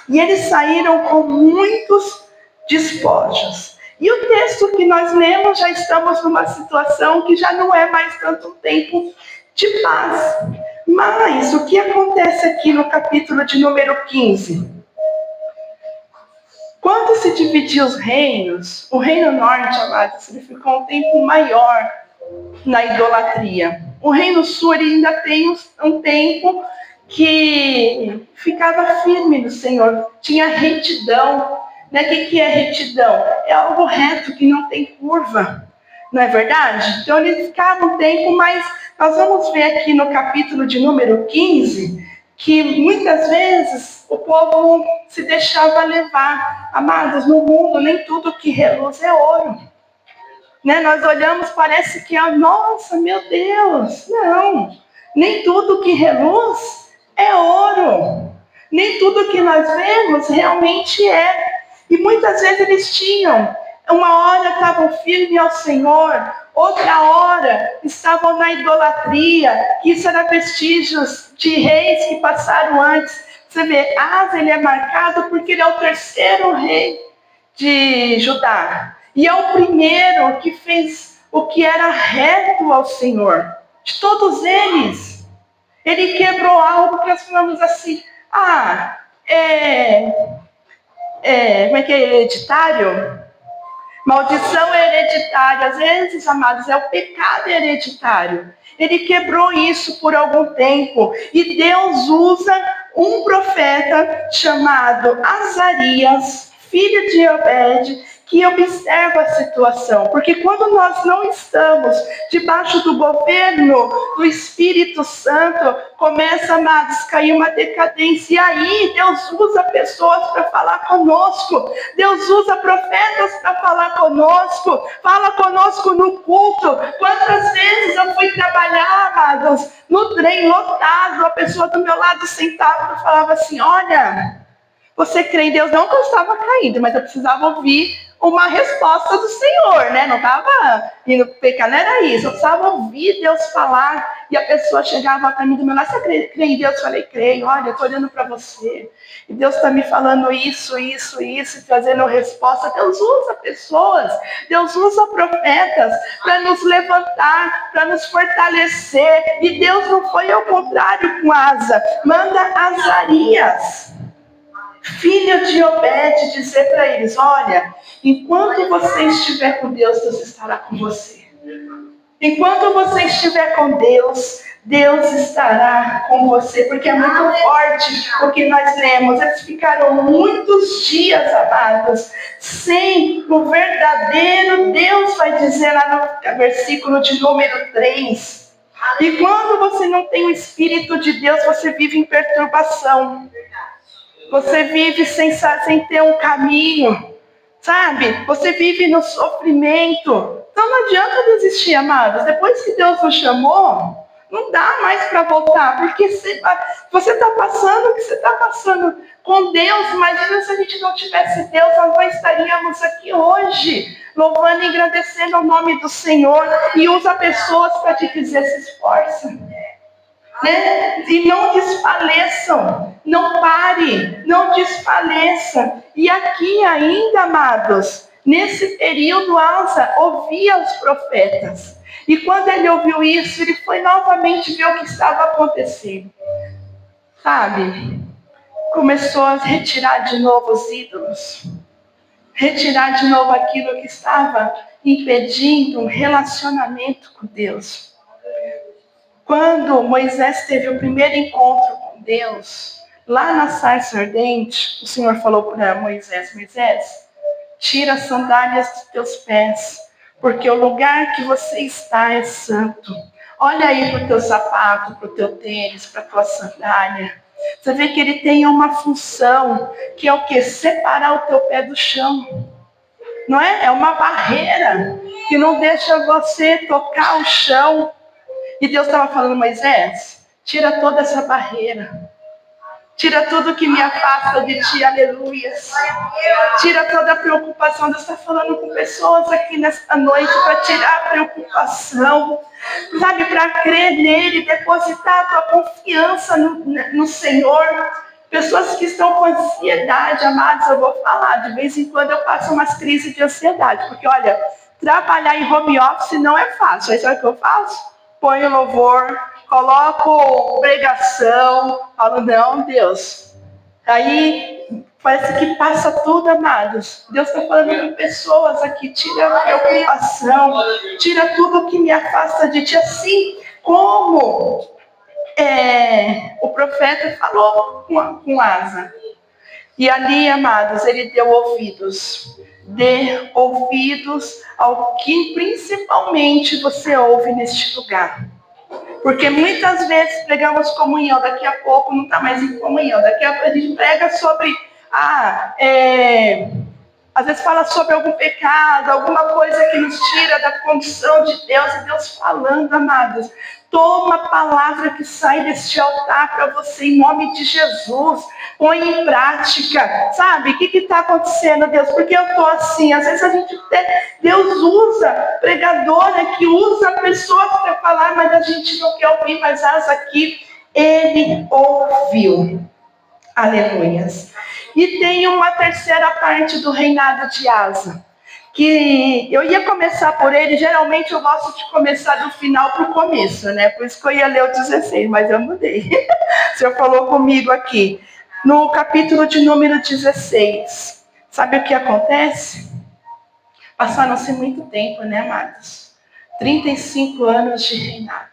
E eles saíram com muitos despojos. E o texto que nós lemos, já estamos numa situação que já não é mais tanto um tempo de paz. Mas o que acontece aqui no capítulo de número 15? Quando se dividiu os reinos, o reino norte, amados, ele ficou um tempo maior na idolatria. O reino sul ele ainda tem um tempo que ficava firme no Senhor, tinha retidão. Né? O que é retidão? É algo reto, que não tem curva, não é verdade? Então eles ficavam um tempo, mas nós vamos ver aqui no capítulo de número 15, que muitas vezes o povo se deixava levar. Amados, no mundo nem tudo que reluz é ouro. Né? Nós olhamos, parece que nossa, meu Deus, não. Nem tudo que reluz é ouro. Nem tudo que nós vemos realmente é. E muitas vezes eles tinham, uma hora estavam firmes ao Senhor, outra hora estavam na idolatria, que isso era vestígios de reis que passaram antes. Você vê, Asa, ele é marcado porque ele é o terceiro rei de Judá. E é o primeiro que fez o que era reto ao Senhor. De todos eles, ele quebrou algo que nós falamos assim, como é que é hereditário? Maldição hereditária. Às vezes, amados, é o pecado hereditário. Ele quebrou isso por algum tempo. E Deus usa um profeta chamado Azarias, filho de Obed, que observa a situação. Porque quando nós não estamos debaixo do governo do Espírito Santo, começa, amados, a cair uma decadência. E aí Deus usa pessoas para falar conosco. Deus usa profetas para falar conosco. Fala conosco no culto. Quantas vezes eu fui trabalhar, amados, no trem lotado, a pessoa do meu lado sentada e falava assim, olha, você crê em Deus? Não que eu estava caído, mas eu precisava ouvir uma resposta do Senhor, né? Não estava indo pecar, não era isso. Eu precisava ouvir Deus falar. E a pessoa chegava para mim do meu lado, você crê em Deus? Eu falei, creio. Olha, eu estou olhando para você. E Deus está me falando isso, e trazendo resposta. Deus usa pessoas, Deus usa profetas para nos levantar, para nos fortalecer. E Deus não foi ao contrário com Asa. Manda Azarias, filho de Obed, dizer para eles, olha, enquanto você estiver com Deus, Deus estará com você. Enquanto você estiver com Deus, Deus estará com você, porque é muito forte o que nós lemos. Eles ficaram muitos dias, amados, sem o verdadeiro Deus, vai dizer lá no versículo de número 3. E quando você não tem o Espírito de Deus, você vive em perturbação. Você vive sem ter um caminho, sabe? Você vive no sofrimento. Então não adianta desistir, amados. Depois que Deus nos chamou, não dá mais para voltar, porque você está passando o que você está passando com Deus. Imagina se a gente não tivesse Deus, nós não estaríamos aqui hoje, louvando e agradecendo ao nome do Senhor. E usa pessoas para te dizer: se esforça, né? E não desfaleçam, não pare, não desfaleça. E aqui ainda, amados, nesse período, Asa ouvia os profetas. E quando ele ouviu isso, ele foi novamente ver o que estava acontecendo. Sabe? Começou a retirar de novo os ídolos. Retirar de novo aquilo que estava impedindo um relacionamento com Deus. Quando Moisés teve o primeiro encontro com Deus, lá na sarça ardente, o Senhor falou para Moisés: Moisés, tira as sandálias dos teus pés, porque o lugar que você está é santo. Olha aí para o teu sapato, para o teu tênis, para a tua sandália. Você vê que ele tem uma função, que é o quê? Separar o teu pé do chão. Não é? É uma barreira que não deixa você tocar o chão. E Deus estava falando: Moisés, tira toda essa barreira. Tira tudo que me afasta de ti, aleluia. Tira toda a preocupação. Deus está falando com pessoas aqui nesta noite para tirar a preocupação, sabe, para crer nele, depositar a tua confiança no Senhor. Pessoas que estão com ansiedade, amados, eu vou falar, de vez em quando eu passo umas crises de ansiedade, porque olha, trabalhar em home office não é fácil. Aí sabe o que eu faço? Ponho louvor, coloco pregação, falo: não, Deus. Aí parece que passa tudo, amados. Deus está falando com pessoas aqui: tira a preocupação, tira tudo que me afasta de ti, assim como o profeta falou com Asa. E ali, amados, ele deu ouvidos. Dê ouvidos ao que principalmente você ouve neste lugar. Porque muitas vezes pregamos comunhão, daqui a pouco não está mais em comunhão. Daqui a pouco a gente prega sobre, às vezes fala sobre algum pecado, alguma coisa que nos tira da condição de Deus. E Deus falando, amados, toma a palavra que sai deste altar para você, em nome de Jesus. Põe em prática, sabe? O que está acontecendo, Deus? Porque eu estou assim. Às vezes Deus usa pregadora, que usa pessoas para falar, mas a gente não quer ouvir. Mas Asa aqui, ele ouviu. Aleluias. E tem uma terceira parte do reinado de Asa, que eu ia começar por ele. Geralmente eu gosto de começar do final para o começo, né? Por isso que eu ia ler o 16, mas eu mudei. O Senhor falou comigo aqui. No capítulo de número 16, sabe o que acontece? Passaram-se muito tempo, né, amados? 35 anos de reinado.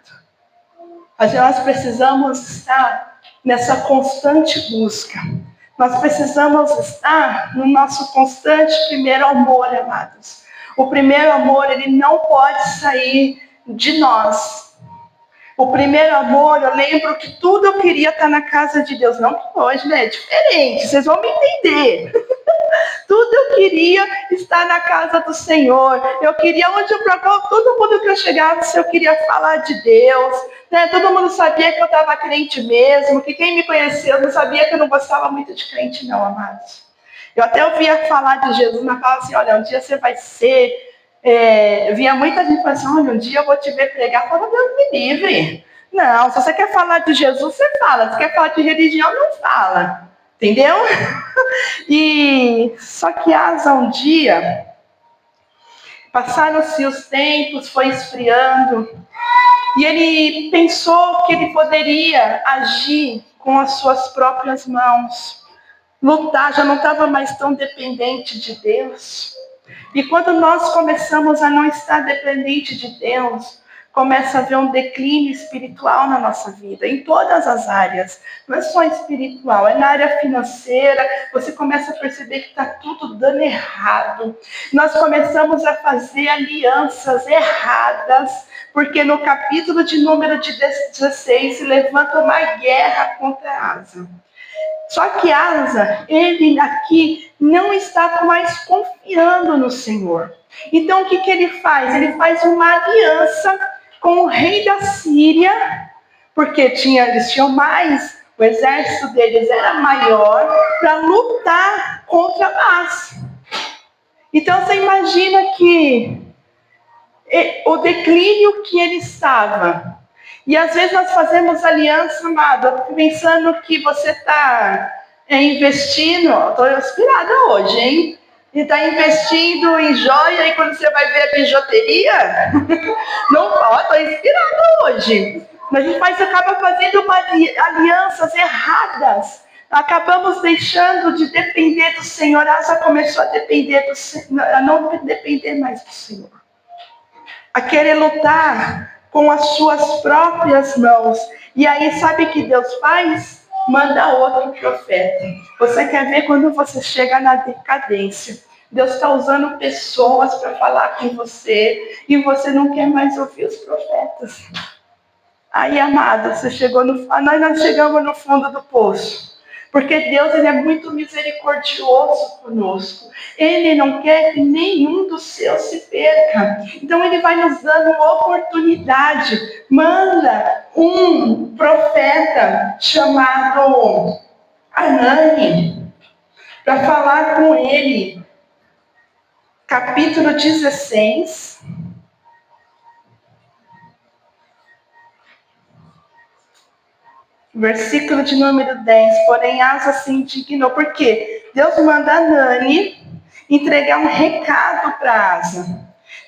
Mas nós precisamos estar nessa constante busca. Nós precisamos estar no nosso constante primeiro amor, amados. O primeiro amor, ele não pode sair de nós. O primeiro amor, eu lembro que tudo eu queria estar na casa de Deus. Não que hoje, né? É diferente, vocês vão me entender. Tudo eu queria estar na casa do Senhor. Eu queria, todo mundo que eu chegasse, eu queria falar de Deus. Né? Todo mundo sabia que eu estava crente mesmo, que quem me conheceu não sabia que eu não gostava muito de crente, não, amados. Eu até ouvia falar de Jesus, mas falava assim: olha, um dia você vai ser... Vinha muita gente falando assim: olha, um dia eu vou te ver pregar. Eu falava: Deus me livre. Não, se você quer falar de Jesus, você fala. Se quer falar de religião, não fala. Entendeu? E só que Asa, um dia, passaram-se os tempos, foi esfriando, e ele pensou que ele poderia agir com as suas próprias mãos, lutar, já não estava mais tão dependente de Deus. E quando nós começamos a não estar dependente de Deus, começa a ver um declínio espiritual na nossa vida, em todas as áreas. Não é só espiritual, é na área financeira. Você começa a perceber que está tudo dando errado. Nós começamos a fazer alianças erradas, porque no capítulo de número 16 se levanta uma guerra contra Asa. Só que Asa, ele aqui não está mais confiando no Senhor. Então o que ele faz? Ele faz uma aliança com o rei da Síria, porque eles tinham mais, o exército deles era maior, para lutar contra Asa. Então você imagina que o declínio que ele estava. E às vezes nós fazemos aliança, amada, pensando que você está investindo. Estou inspirada hoje, hein? E está investindo em joia e quando você vai ver a bijuteria, não, estou inspirada hoje. Mas a gente acaba fazendo alianças erradas. Acabamos deixando de depender do Senhor. Asa começou a depender do Senhor, a não depender mais do Senhor. A querer lutar com as suas próprias mãos. E aí, sabe o que Deus faz? Manda outro profeta. Você quer ver quando você chega na decadência? Deus está usando pessoas para falar com você e você não quer mais ouvir os profetas. Aí, amada, nós chegamos no fundo do poço. Porque Deus, ele é muito misericordioso conosco. Ele não quer que nenhum dos seus se perca. Então ele vai nos dando uma oportunidade. Manda um profeta chamado Anani para falar com ele. Capítulo 16. Versículo de número 10. Porém, Asa se indignou. Por quê? Deus manda Anani entregar um recado para Asa,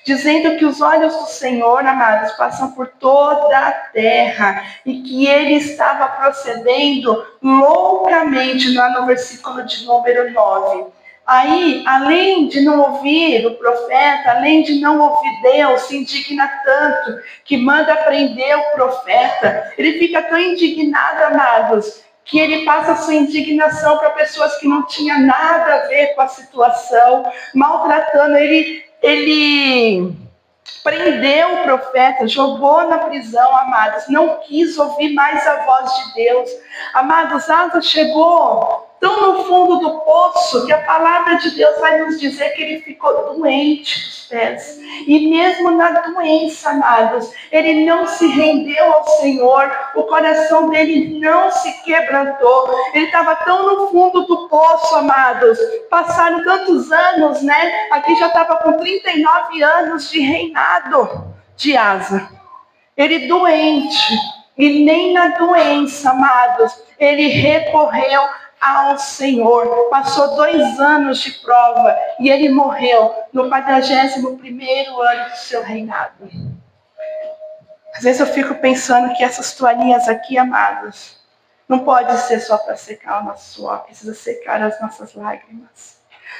dizendo que os olhos do Senhor, amados, passam por toda a terra e que ele estava procedendo loucamente, lá no versículo de número 9. Aí, além de não ouvir o profeta, além de não ouvir Deus, se indigna tanto que manda prender o profeta. Ele fica tão indignado, amados, que ele passa a sua indignação para pessoas que não tinham nada a ver com a situação, maltratando. Ele prendeu o profeta, jogou na prisão, amados, não quis ouvir mais a voz de Deus. Amados, Asa chegou tão no fundo do poço que a palavra de Deus vai nos dizer que ele ficou doente dos pés. E mesmo na doença, amados, ele não se rendeu ao Senhor, o coração dele não se quebrantou. Ele estava tão no fundo do poço, amados. Passaram tantos anos, né? Aqui já estava com 39 anos de reinado de Asa. Ele doente, e nem na doença, amados, ele recorreu ao Senhor. Passou 2 anos de prova e ele morreu no 41º ano do seu reinado. Às vezes eu fico pensando que essas toalhinhas aqui, amados, não pode ser só para secar o nosso suor, precisa secar as nossas lágrimas.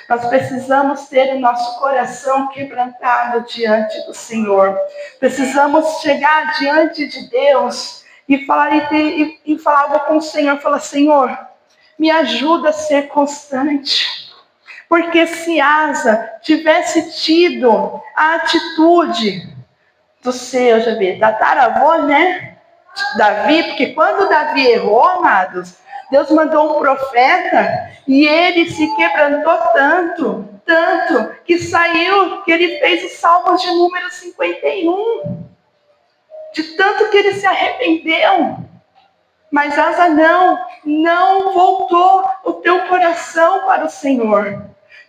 Nós precisamos ter o nosso coração quebrantado diante do Senhor. Precisamos chegar diante de Deus e falar algo com o Senhor. Falar, Senhor, me ajuda a ser constante. Porque se Asa tivesse tido a atitude do seu, tataravô, né? Davi, porque quando Davi errou, amados, Deus mandou um profeta e ele se quebrantou tanto, que ele fez os Salmos de número 51. De tanto que ele se arrependeu. Mas Asa não voltou o teu coração para o Senhor.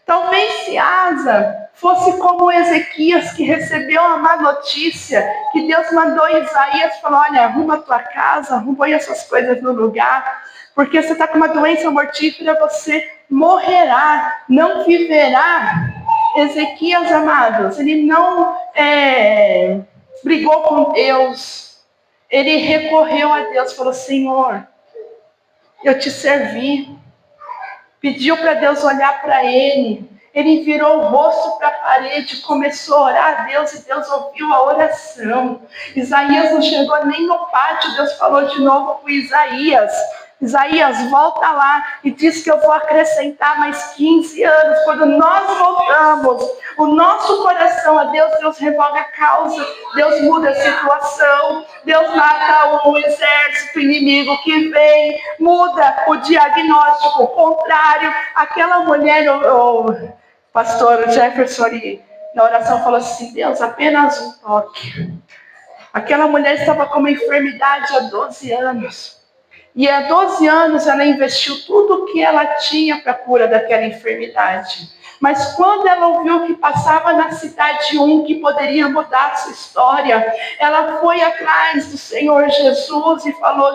Talvez se Asa fosse como Ezequias, que recebeu uma má notícia, que Deus mandou Isaías falar, olha, arruma a tua casa, arruma essas coisas no lugar, porque você está com uma doença mortífera, você morrerá, não viverá. Ezequias, amados, ele não brigou com Deus. Ele recorreu a Deus, falou, Senhor, eu te servi. Pediu para Deus olhar para ele. Ele virou o rosto para a parede, começou a orar a Deus e Deus ouviu a oração. Isaías não chegou nem no pátio, Deus falou de novo com Isaías. Isaías, volta lá e diz que eu vou acrescentar mais 15 anos. Quando nós voltamos o nosso coração a Deus, Deus revolve a causa, Deus muda a situação, Deus mata o exército inimigo que vem, muda o diagnóstico contrário. Aquela mulher, o pastor Jefferson, na oração falou assim: Deus, apenas um toque. Aquela mulher estava com uma enfermidade há 12 anos. E há 12 anos ela investiu tudo o que ela tinha para a cura daquela enfermidade. Mas quando ela ouviu que passava na cidade que poderia mudar a sua história, ela foi atrás do Senhor Jesus e falou: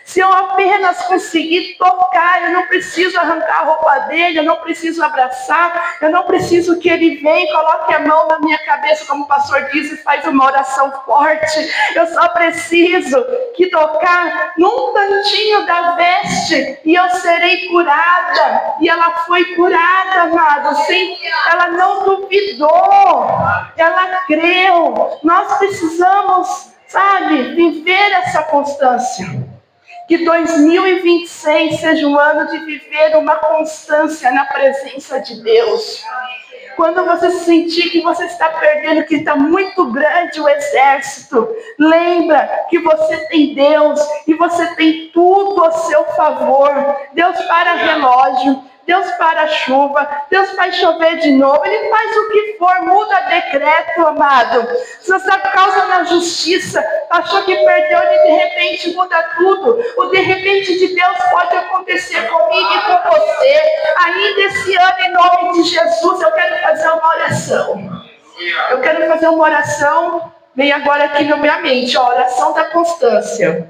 se eu apenas conseguir tocar, eu não preciso arrancar a roupa dele, eu não preciso abraçar, eu não preciso que ele venha e coloque a mão na minha cabeça, como o pastor diz, e faz uma oração forte. Eu só preciso que tocar num cantinho da veste e eu serei curada. E ela foi curada, amados. Ela não duvidou, ela creu. Nós precisamos, viver essa constância. Que 2026 seja um ano de viver uma constância na presença de Deus. Quando você sentir que você está perdendo, que está muito grande o exército, lembra que você tem Deus e você tem tudo a seu favor. Deus para relógio, Deus para a chuva, Deus faz chover de novo, Ele faz o que for, muda decreto, amado. Se você está por causa da justiça, achou que perdeu, Ele de repente muda tudo. O de repente de Deus pode acontecer comigo e com você. Ainda esse ano, em nome de Jesus, eu quero fazer uma oração. Eu quero fazer uma oração, vem agora aqui na minha mente, a oração da constância.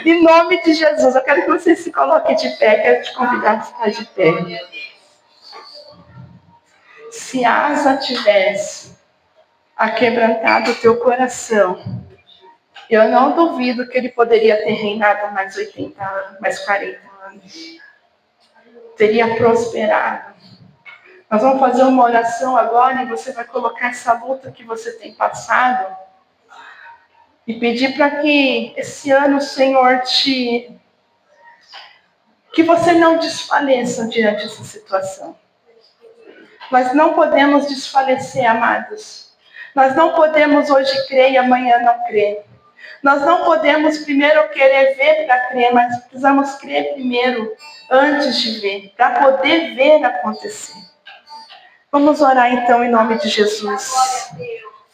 Em nome de Jesus, eu quero que você se coloque de pé, quero te convidar a ficar de pé. Se Asa tivesse aquebrantado o teu coração, eu não duvido que ele poderia ter reinado mais 80 anos, mais 40 anos. Teria prosperado. Nós vamos fazer uma oração agora e você vai colocar essa luta que você tem passado e pedir para que esse ano, Senhor, que você não desfaleça diante dessa situação. Nós não podemos desfalecer, amados. Nós não podemos hoje crer e amanhã não crer. Nós não podemos primeiro querer ver para crer, mas precisamos crer primeiro, antes de ver, para poder ver acontecer. Vamos orar então em nome de Jesus.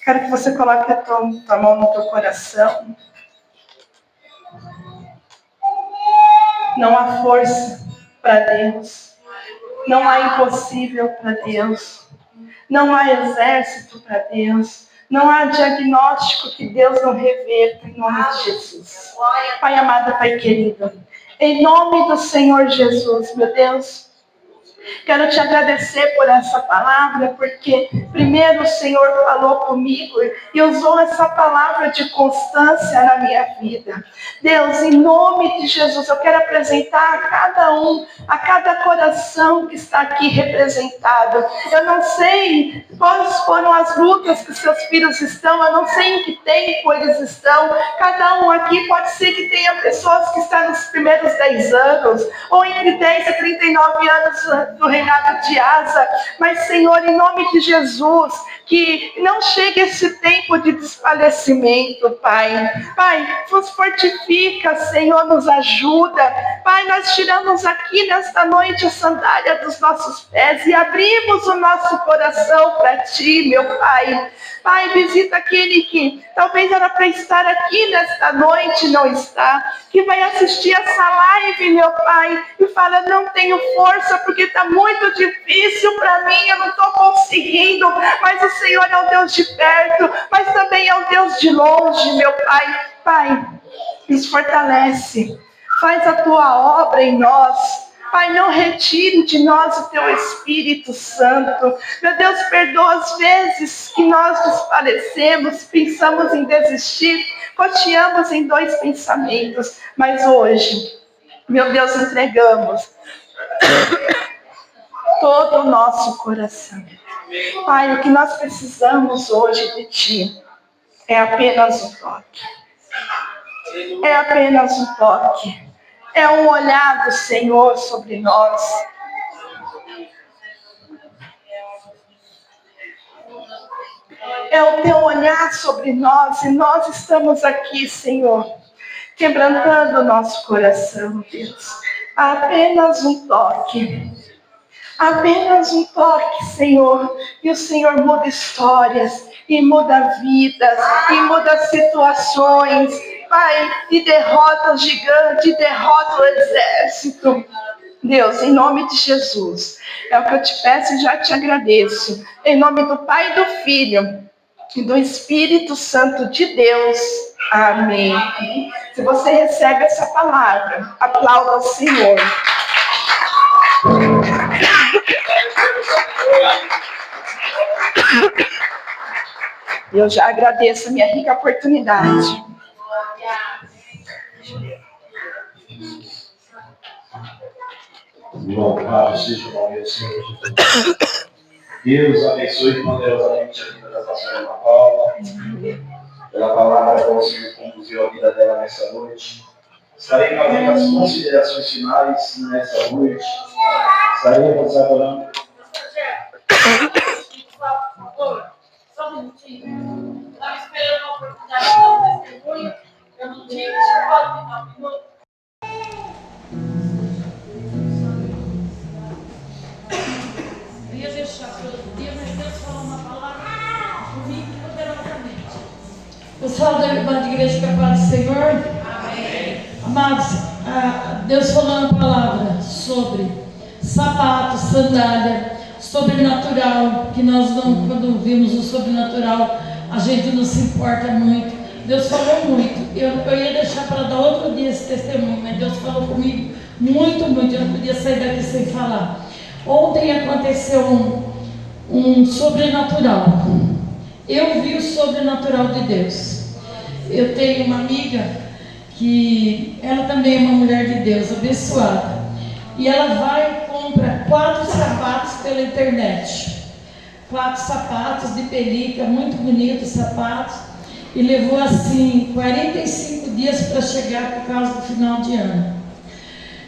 Quero que você coloque a tua mão no teu coração. Não há força para Deus. Não há impossível para Deus. Não há exército para Deus. Não há diagnóstico que Deus não reverta em nome de Jesus. Pai amado, Pai querido, em nome do Senhor Jesus, meu Deus, quero te agradecer por essa palavra, porque primeiro o Senhor falou comigo e usou essa palavra de constância na minha vida. Deus, em nome de Jesus, eu quero apresentar a cada um, a cada coração que está aqui representado. Eu não sei quais foram as lutas que seus filhos estão, eu não sei em que tempo eles estão. Cada um aqui pode ser que tenha pessoas que estão nos primeiros 10 anos, ou entre 10 e 39 anos do reinado de Asa, mas Senhor, em nome de Jesus, que não chegue esse tempo de desfalecimento, Pai. Pai, nos fortifica, Senhor, nos ajuda. Pai, nós tiramos aqui nesta noite a sandália dos nossos pés e abrimos o nosso coração para Ti, meu Pai. Pai, visita aquele que talvez era para estar aqui nesta noite e não está, que vai assistir essa live, meu Pai, e fala: não tenho força porque está muito difícil para mim, eu não estou conseguindo, mas o Senhor é o Deus de perto, mas também é o Deus de longe, meu Pai. Pai, nos fortalece, faz a Tua obra em nós. Pai, não retire de nós o Teu Espírito Santo. Meu Deus, perdoa as vezes que nós desfalecemos, pensamos em desistir, coteamos em 2 pensamentos, mas hoje, meu Deus, entregamos todo o nosso coração. Pai, o que nós precisamos hoje de Ti é apenas um toque. É apenas um toque. É um olhar do Senhor sobre nós. É o Teu olhar sobre nós, e nós estamos aqui, Senhor, quebrantando o nosso coração, Deus. Apenas um toque. Apenas um toque, Senhor. E o Senhor muda histórias, e muda vidas, e muda situações. Pai, e derrota o gigante, e derrota o exército. Deus, em nome de Jesus, é o que eu te peço e já te agradeço. Em nome do Pai, do Filho e do Espírito Santo de Deus. Amém. Se você recebe essa palavra, aplauda ao Senhor. Eu já agradeço a minha rica oportunidade. Louvado seja o nome do Senhor Jesus. Deus abençoe poderosamente a vida da pastora Ana Paula. Pela palavra que o Senhor conduziu a vida dela nessa noite. Estarei fazendo as considerações finais nessa noite. Estaremos adorando. Por favor, só um minutinho. Estava esperando a oportunidade de dar um testemunho. Eu não tinha, pode me dar um minuto? Eu ia deixar para outro dia, mas Deus falou uma palavra comigo poderosamente. Pessoal da irmã de igreja, que é a paz do Senhor. Amém. Amados, Deus falou uma palavra sobre sapato, sandália, sobrenatural, que nós não, quando vimos o sobrenatural, a gente não se importa muito. Deus falou muito. Eu ia deixar para dar outro dia esse testemunho, mas Deus falou comigo muito, muito. Eu não podia sair daqui sem falar. Ontem aconteceu um sobrenatural. Eu vi o sobrenatural de Deus. Eu tenho uma amiga que ela também é uma mulher de Deus, abençoada. E ela vai e compra 4 sapatos pela internet. 4 sapatos de pelica, muito bonitos sapatos. E levou assim 45 dias para chegar por causa do final de ano.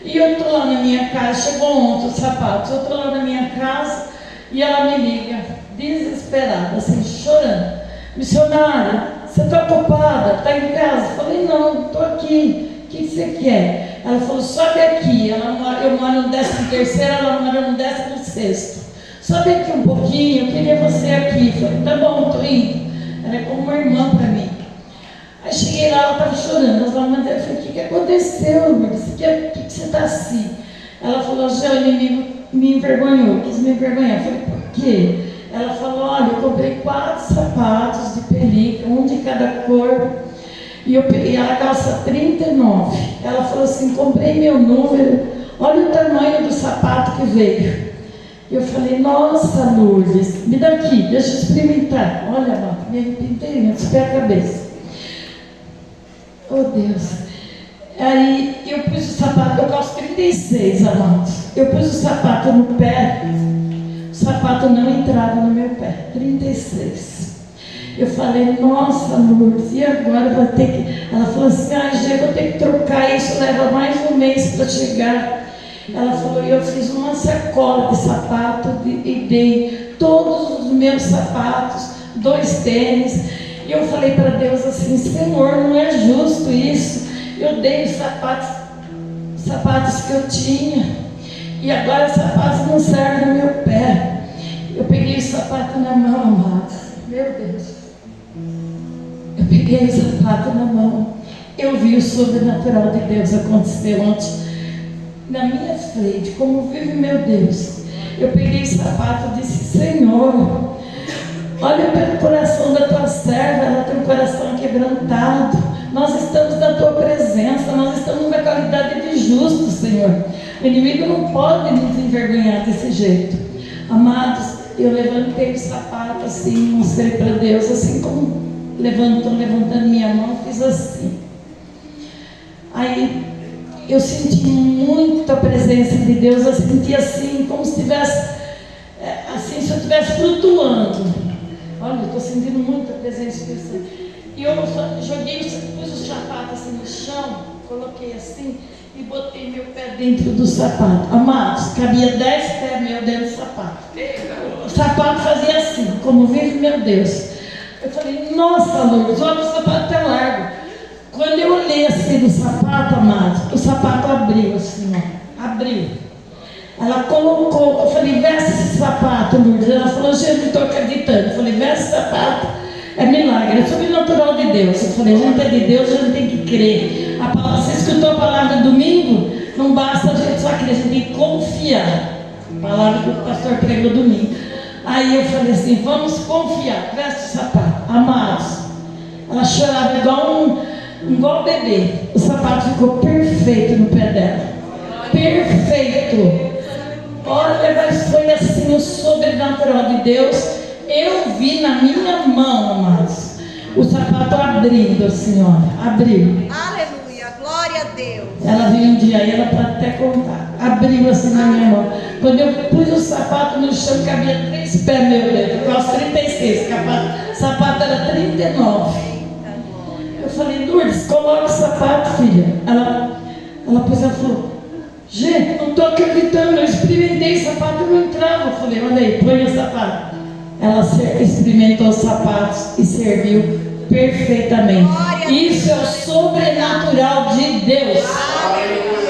E eu estou lá na minha casa, chegou ontem os sapatos, eu estou lá na minha casa e ela me liga, desesperada, assim, chorando. Missionária, você está ocupada? Está em casa? Eu falei, não, estou aqui, o que você quer? Ela falou, sobe aqui, eu moro no 13º, ela mora no 16º. Sobe aqui um pouquinho, eu queria você aqui. Eu falei, tá bom, estou indo. Ela é como uma irmã para mim. Aí cheguei lá, ela estava chorando. Eu falei, o que aconteceu, irmã? Por que você está assim? Ela falou, Jane, me envergonhou, quis me envergonhar. Eu falei, por quê? Ela falou, olha, eu comprei 4 sapatos de pelica, um de cada cor. E eu peguei, ela calça 39. Ela falou assim, comprei meu número, olha o tamanho do sapato que veio. Eu falei, nossa, Lourdes, me dá aqui, deixa eu experimentar. Olha, mano, me arrependei, eu despei a cabeça. Oh, Deus. Aí eu pus o sapato, eu calço 36, amados. Eu pus o sapato no pé, o sapato não entrava no meu pé, 36. Eu falei, nossa, Lourdes, e agora eu vou ter que... Ela falou assim, já vou ter que trocar isso, leva mais um mês para chegar. Ela falou, eu fiz uma sacola de sapato e dei todos os meus sapatos, 2 tênis. E eu falei para Deus assim, Senhor, não é justo isso. Eu dei os sapatos que eu tinha. E agora os sapatos não servem no meu pé. Eu peguei o sapato na mão, amado. Meu Deus. Eu peguei o sapato na mão. Eu vi o sobrenatural de Deus acontecer ontem na minha frente, como vive meu Deus. Eu peguei o sapato e disse, Senhor, olha pelo coração da tua serva, ela tem um coração quebrantado. Nós estamos na tua presença, nós estamos na qualidade de justo, Senhor. O inimigo não pode nos envergonhar desse jeito. Amados, eu levantei o sapato assim, mostrei para Deus, assim como estou levantando minha mão, fiz assim. Aí eu senti muito a presença de Deus, eu senti assim, como se tivesse estivesse flutuando. Olha, eu estou sentindo muita presença especial. E eu joguei, pus os sapatos assim no chão, coloquei assim e botei meu pé dentro do sapato. Amados, cabia 10 pés meu dentro do sapato. O sapato fazia assim, como vive meu Deus. Eu falei, nossa, Lourdes, olha, o sapato é largo. Quando eu olhei assim do sapato, amados, o sapato abriu assim, ó, abriu. Ela colocou, eu falei, veste esse sapato, Lourdes. Ela falou, gente, não estou acreditando. Eu falei, veste esse sapato, é milagre, é sobrenatural de Deus. Eu falei, a gente é de Deus, a gente tem que crer. A palavra, você escutou a palavra domingo? Não basta a gente só crer, a gente tem que confiar. A palavra que o pastor pregou domingo. Aí eu falei assim, vamos confiar, veste o sapato. Amados, ela chorava igual bebê. O sapato ficou perfeito no pé dela. Perfeito. Olha, mas foi assim o sobrenatural de Deus. Eu vi na minha mão, amados, o sapato abrindo, assim, olha, abriu. Aleluia, glória a Deus. Ela veio um dia aí, ela pode até contar. Abriu assim na minha mão. Quando eu pus o sapato no chão, cabia 3 pés meu dedo, quase 36. O sapato era 39. Eu falei, Lourdes, coloca o sapato, filha. Ela pôs, ela falou, gente, não estou acreditando, eu experimentei o sapato e não entrava. Eu falei, olha aí, põe o sapato. Ela experimentou os sapatos e serviu perfeitamente. Isso é o sobrenatural de Deus.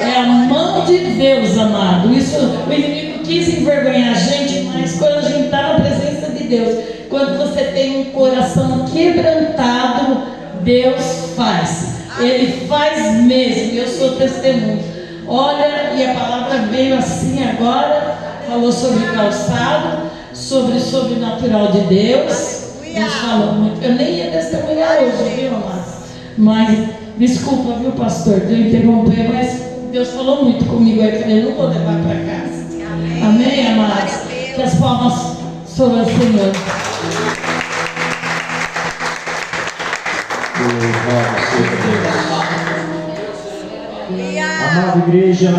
É a mão de Deus, amado. Isso, o inimigo quis envergonhar a gente, mas quando a gente está na presença de Deus, quando você tem um coração quebrantado, Deus faz. Ele faz mesmo. Eu sou testemunho. Olha, e a palavra veio assim agora, falou sobre calçado, sobre o sobrenatural de Deus. Deus falou muito. Eu nem ia testemunhar hoje, viu, amados? Mas, desculpa, viu, pastor, de eu interromper, mas Deus falou muito comigo aí, que eu não vou levar para casa. Amém, amados? Que as palmas sobre o Senhor. Amada igreja,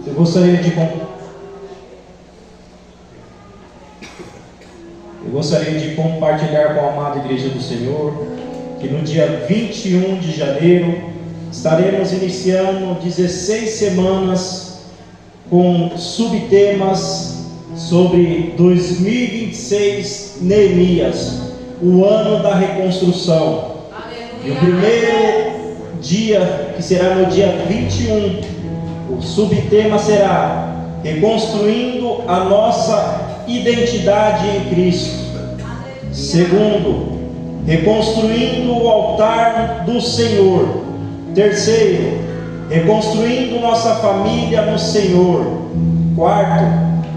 eu gostaria de compartilhar com a amada igreja do Senhor que no dia 21 de janeiro estaremos iniciando 16 semanas com subtemas sobre 2026 Neemias, o ano da reconstrução. E o primeiro dia, que será no dia 21, o subtema será reconstruindo a nossa identidade em Cristo. Segundo, reconstruindo o altar do Senhor. Terceiro, reconstruindo nossa família no Senhor. Quarto,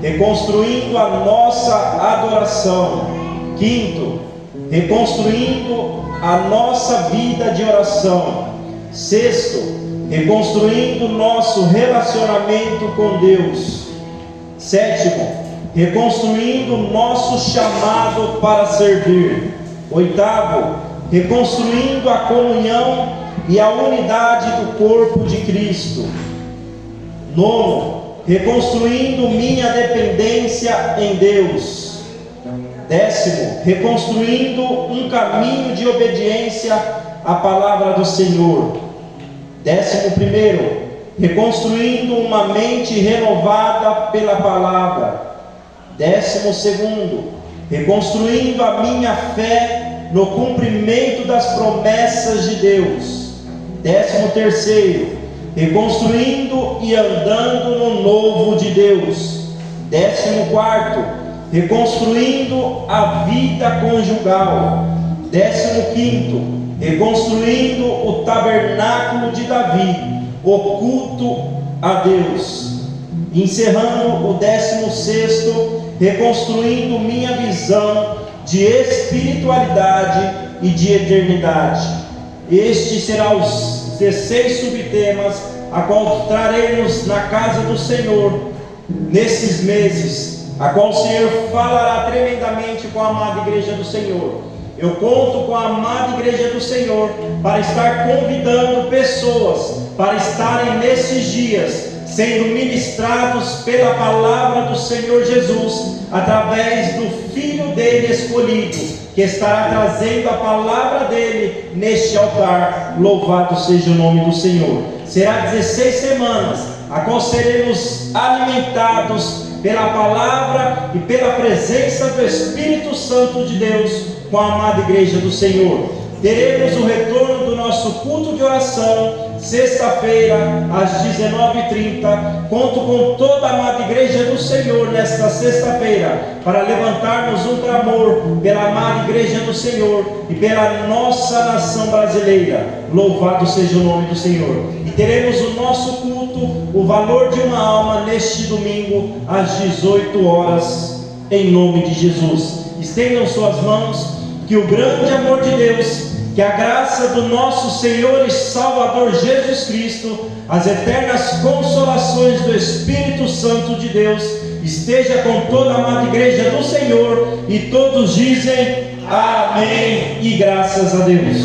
reconstruindo a nossa adoração. Quinto, reconstruindo a nossa vida de oração. Sexto, reconstruindo nosso relacionamento com Deus. Sétimo, reconstruindo nosso chamado para servir. Oitavo, reconstruindo a comunhão e a unidade do corpo de Cristo. Nono, reconstruindo minha dependência em Deus. Décimo, reconstruindo um caminho de obediência à palavra do Senhor. 11º, reconstruindo uma mente renovada pela palavra. 12º, reconstruindo a minha fé no cumprimento das promessas de Deus. 13º, reconstruindo e andando no novo de Deus. 14º, reconstruindo a vida conjugal. 15º, reconstruindo o tabernáculo de Davi, o culto a Deus. Encerrando o 16º, reconstruindo minha visão de espiritualidade e de eternidade. Este será os 16 subtemas a qual traremos na casa do Senhor nesses meses, a qual o Senhor falará tremendamente com a amada igreja do Senhor. Eu conto com a amada igreja do Senhor para estar convidando pessoas para estarem nesses dias sendo ministrados pela palavra do Senhor Jesus, através do Filho dele escolhido, que estará trazendo a palavra dele neste altar. Louvado seja o nome do Senhor. Será 16 semanas, a qual seremos alimentados pela palavra e pela presença do Espírito Santo de Deus com a amada igreja do Senhor. Teremos o retorno do nosso culto de oração, sexta-feira, às 19h30. Conto com toda a amada igreja do Senhor nesta sexta-feira, para levantarmos um clamor pela amada igreja do Senhor e pela nossa nação brasileira. Louvado seja o nome do Senhor. E teremos o nosso culto, o valor de uma alma, neste domingo, às 18 horas, em nome de Jesus. Estendam suas mãos, que o grande amor de Deus, que a graça do nosso Senhor e Salvador Jesus Cristo, as eternas consolações do Espírito Santo de Deus, esteja com toda a amada igreja do Senhor, e todos dizem amém e graças a Deus.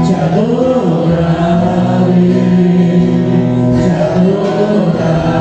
Te adorarei, te adorarei.